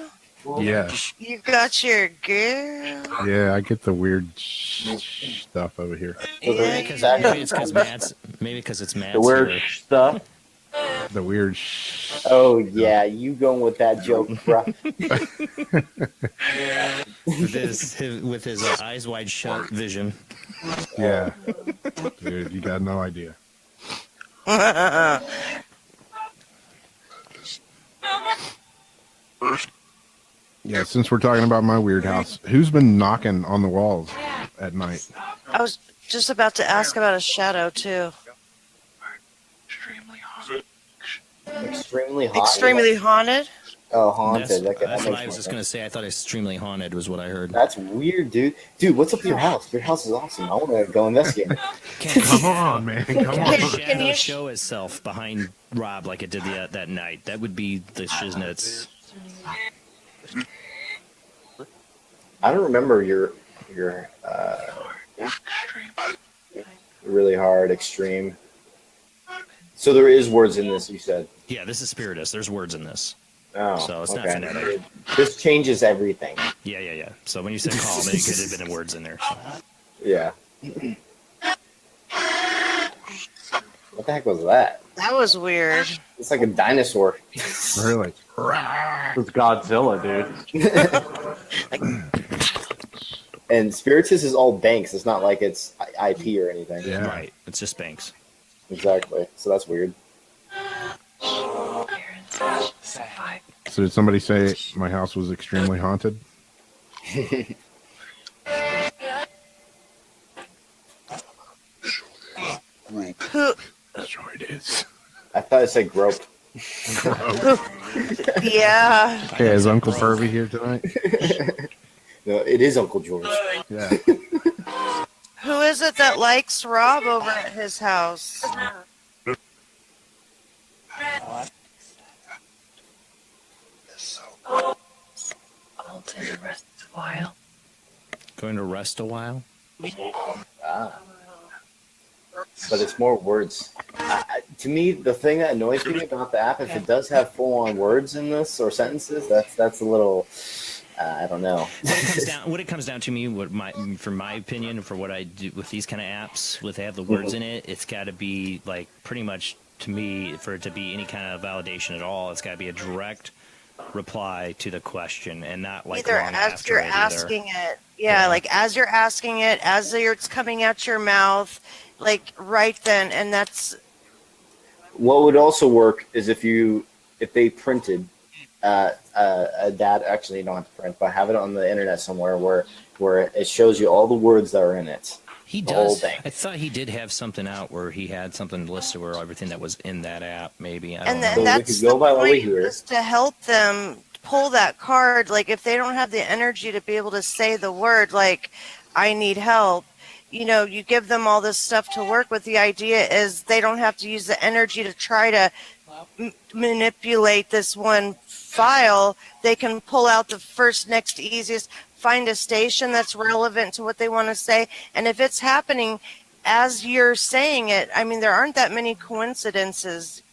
Yeah. You got your girl. Yeah, I get the weird stuff over here. Maybe because it's Matt's The weird here. stuff. The weird Oh yeah, you going with that joke, bro? with his eyes wide shut vision. Yeah. Dude, you got no idea. Yeah, since we're talking about my weird house, who's been knocking on the walls at night? I was just about to ask about a shadow too. Extremely hot. Extremely haunted. Oh, haunted. That's Okay, that what makes I was more just gonna say. I thought extremely haunted was what I heard. That's weird, dude. Dude, what's up with your house? Your house is awesome. I want to go investigate. Come on, man. Come on. Can you show itself behind Rob like it did that night? That would be the shiznits. I don't remember your really hard extreme. So there is words in this, you said. Yeah, this is spiritus. There's words in this. Oh, So it's not okay. phonetic. This changes everything. Yeah. So when you said calm, it could have been words in there. So. Yeah. What the heck was that? That was weird. It's like a dinosaur. Really? It's Godzilla, dude. And Spiritus is all banks. It's not like it's IP or anything. Yeah. Right. It's just banks. Exactly. So that's weird. So did somebody say my house was extremely haunted? Who? Sure it is. I thought it said grope. Yeah. Okay, is Uncle Furby here tonight? No, it is Uncle George. Yeah. Who is it that likes Rob over at his house? Alton to rest a while. Going to rest a while. Ah. But it's more words. To me, the thing that annoys me about the app, if it does have full-on words in this or sentences, that's a little. I don't know. What it comes down to me, for my opinion, for what I do with these kind of apps, with they have the words in it, it's got to be like pretty much to me for it to be any kind of validation at all. It's got to be a direct reply to the question and not like Either long as after you're it either. asking it, yeah, like as you're asking it, as it's coming out your mouth, like right then, and that's. What would also work is if they printed a data. Actually, you don't have to print, but have it on the internet somewhere where it shows you all the words that are in it. He the whole does. thing. I thought he did have something out where he had something listed where everything that was in that app. Maybe I don't And know. then So we that's could go the by what we point, hear. is to help them pull that card. Like if they don't have the energy to be able to say the word, like I need help, you give them all this stuff to work with. The idea is they don't have to use the energy to try to manipulate this one file. They can pull out the first next easiest, find a station that's relevant to what they want to say. And if it's happening as you're saying it, I mean, there aren't that many coincidences.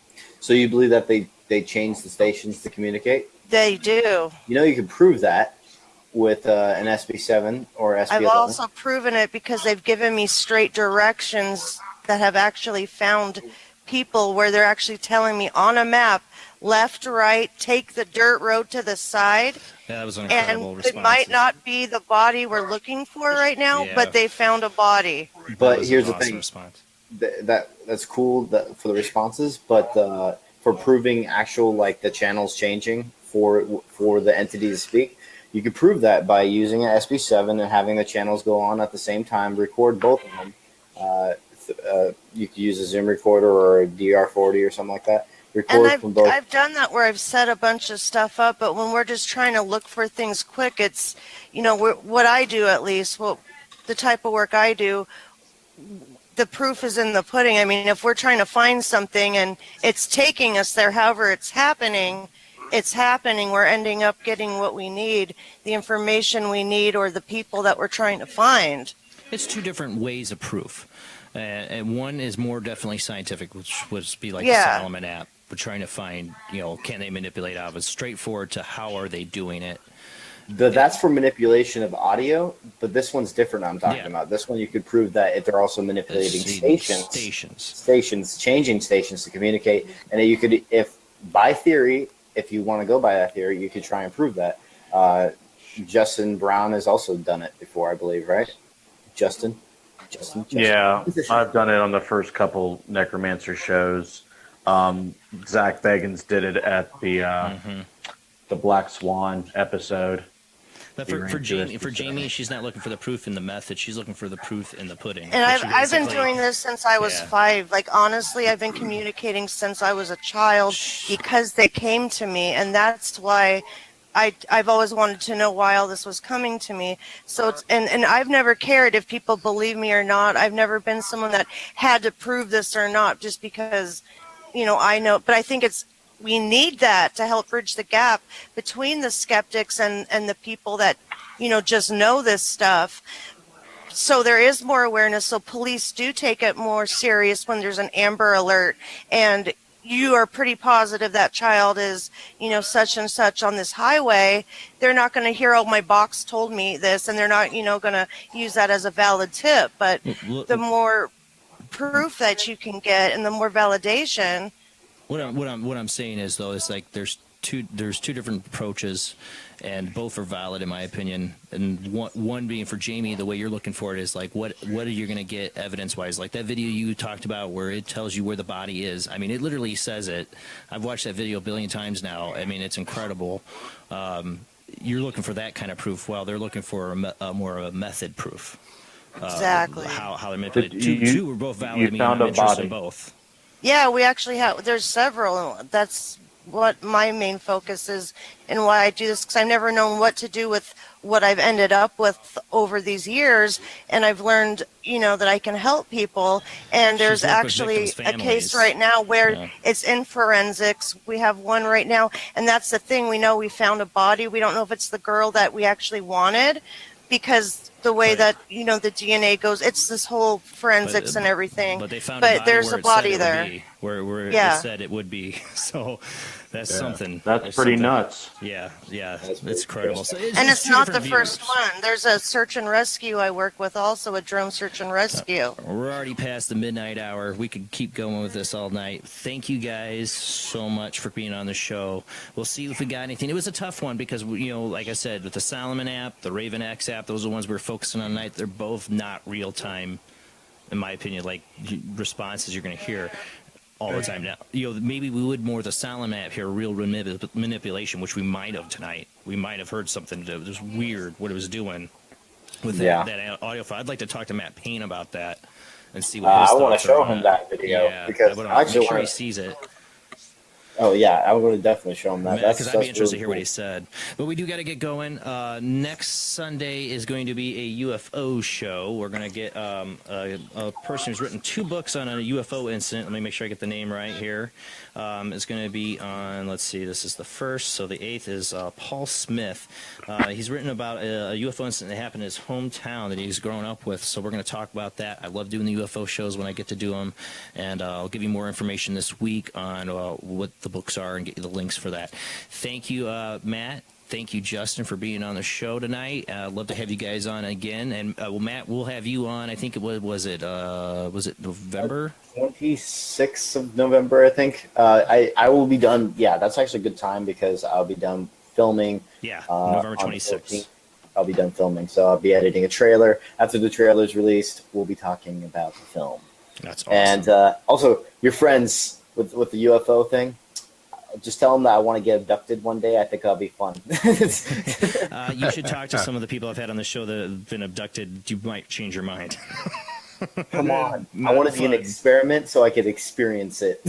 So you believe that they changed the stations to communicate? They do. You can prove that with an SB7 or SB11. I've also proven it because they've given me straight directions that have actually found people where they're actually telling me on a map, left, right, take the dirt road to the side. Yeah, that was an incredible And response. it might not be the body we're looking for right now, Yeah. but they found a body. But was here's an the awesome thing. response. That's cool for the responses, but for proving actual the channels changing for the entity to speak, you could prove that by using an SB7 and having the channels go on at the same time, record both of them. You could use a Zoom recorder or a DR40 or something like that. And Record from both. I've done that where I've set a bunch of stuff up, but when we're just trying to look for things quick, it's, what I do at least, the type of work I do, the proof is in the pudding. I mean, if we're trying to find something and it's taking us there, however it's happening, we're ending up getting what we need, the information we need, or the people that we're trying to find. It's two different ways of proof. And one is more definitely scientific, which would be like the Solomon app. We're trying to find, can they manipulate out of it? Straightforward to how are they doing it? That's for manipulation of audio, but this one's different. I'm talking about this one. You could prove that they're also manipulating stations, changing stations to communicate, and you could, if you want to go by that theory, you could try and prove that. Justin Brown has also done it before, I believe, right? Justin. Yeah, I've done it on the first couple Necromancer shows. Zach Bagans did it at the Black Swan episode. But for Jamie, she's not looking for the proof in the method. She's looking for the proof in the pudding. And I've been doing this since I was 5. Like, honestly, I've been communicating since I was a child because they came to me. And that's why I've always wanted to know why all this was coming to me. So and I've never cared if people believe me or not. I've never been someone that had to prove this or not just because, I know. But I think we need that to help bridge the gap between the skeptics and the people that, just know this stuff. So there is more awareness. So police do take it more serious when there's an Amber Alert and you are pretty positive that child is, such and such on this highway. They're not going to hear, oh, my box told me this, and they're not, going to use that as a valid tip. But the more proof that you can get and the more validation. What I'm saying is, though, it's like there's two different approaches, and both are valid in my opinion. And one being for Jamie, the way you're looking for it is like what are you going to get evidence wise? Like that video you talked about where it tells you where the body is. I mean, it literally says it. I've watched that video a billion times now. I mean, it's incredible. You're looking for that kind of proof. Well, they're looking for more of a method proof. Exactly. How they're manipulated. Two were both valid. I mean, I'm interested in both. Yeah, we actually have. There's several. That's what my main focus is and why I do this, because I've never known what to do with what I've ended up with over these years, and I've learned, that I can help people. And there's actually a case right now where it's in forensics. We have one right now, and that's the thing. We know we found a body. We don't know if it's the girl that we actually wanted, because the way that the DNA goes, it's this whole forensics and everything. But they found a body there's where a body it there. would be, where it said it would be. So that's something. That's pretty nuts. Yeah, it's incredible. So And it's not the first one. There's a search and rescue I work with, also a drone search and rescue. We're already past the midnight hour. We could keep going with this all night. Thank you guys so much for being on the show. We'll see if we got anything. It was a tough one because, like I said, with the Solomon app, the Raven X app, those are the ones we're focusing on tonight. They're both not real time, in my opinion, like responses you're going to hear all the time now. Maybe we would more the Solomon app here, real manipulation, which we might have tonight. We might have heard something that was weird what it was doing with that audio file. I'd like to talk to Matt Payne about that and see what his thoughts are. I want to show him that video because make sure he sees it. Oh yeah, I'm going to definitely show him that. Because I'd be interested to hear what he said. But we do got to get going. Next Sunday is going to be a UFO show. We're going to get a person who's written 2 books on a UFO incident. Let me make sure I get the name right here. It's going to be on, let's see, this is the 1st, so the 8th is Paul Smith. He's written about a UFO incident that happened in his hometown that he's grown up with, so we're going to talk about that. I love doing the UFO shows when I get to do them, and I'll give you more information this week on what the books are and get you the links for that. Thank you, Matt. Thank you, Justin, for being on the show tonight. I'd love to have you guys on again. And Matt, we'll have you on. I think it was it November? 26th of November, I think. I will be done. Yeah, that's actually a good time because I'll be done filming. Yeah, November 26th. I'll be done filming, so I'll be editing a trailer. After the trailer's released, we'll be talking about the film. That's awesome. And also, your friends with the UFO thing, just tell them that I want to get abducted one day. I think that'll be fun. You should talk to some of the people I've had on the show that have been abducted. You might change your mind. Come on. I want to be an experiment so I could experience it.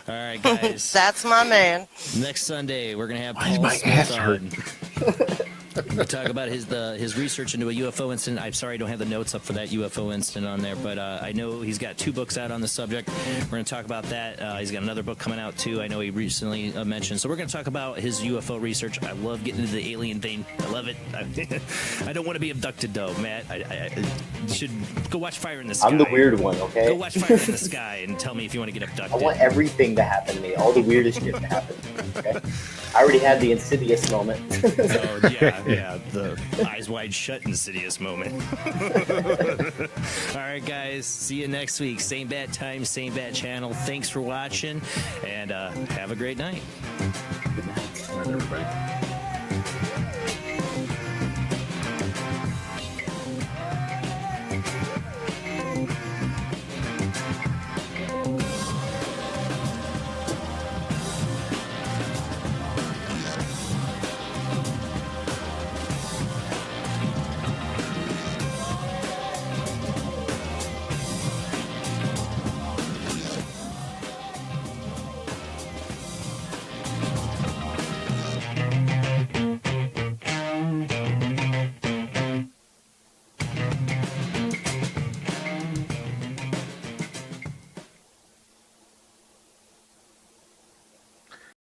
All right, guys. That's my man. Next Sunday, we're going to have Paul Smith on. We'll talk about his research into a UFO incident. I'm sorry I don't have the notes up for that UFO incident on there, but I know he's got 2 books out on the subject. We're going to talk about that. He's got another book coming out too. I know he recently mentioned. So we're going to talk about his UFO research. I love getting into the alien thing. I love it. I don't want to be abducted though, Matt. I should go watch Fire in the Sky. I'm the weird one, okay? Go watch Fire in the Sky and tell me if you want to get abducted. I want everything to happen to me, all the weirdest shit to happen to me, okay? I already had the Insidious moment. Oh, yeah, the eyes wide shut Insidious moment. All right, guys, see you next week. Same bad time, same bad channel. Thanks for watching, and have a great night. Good night, everybody.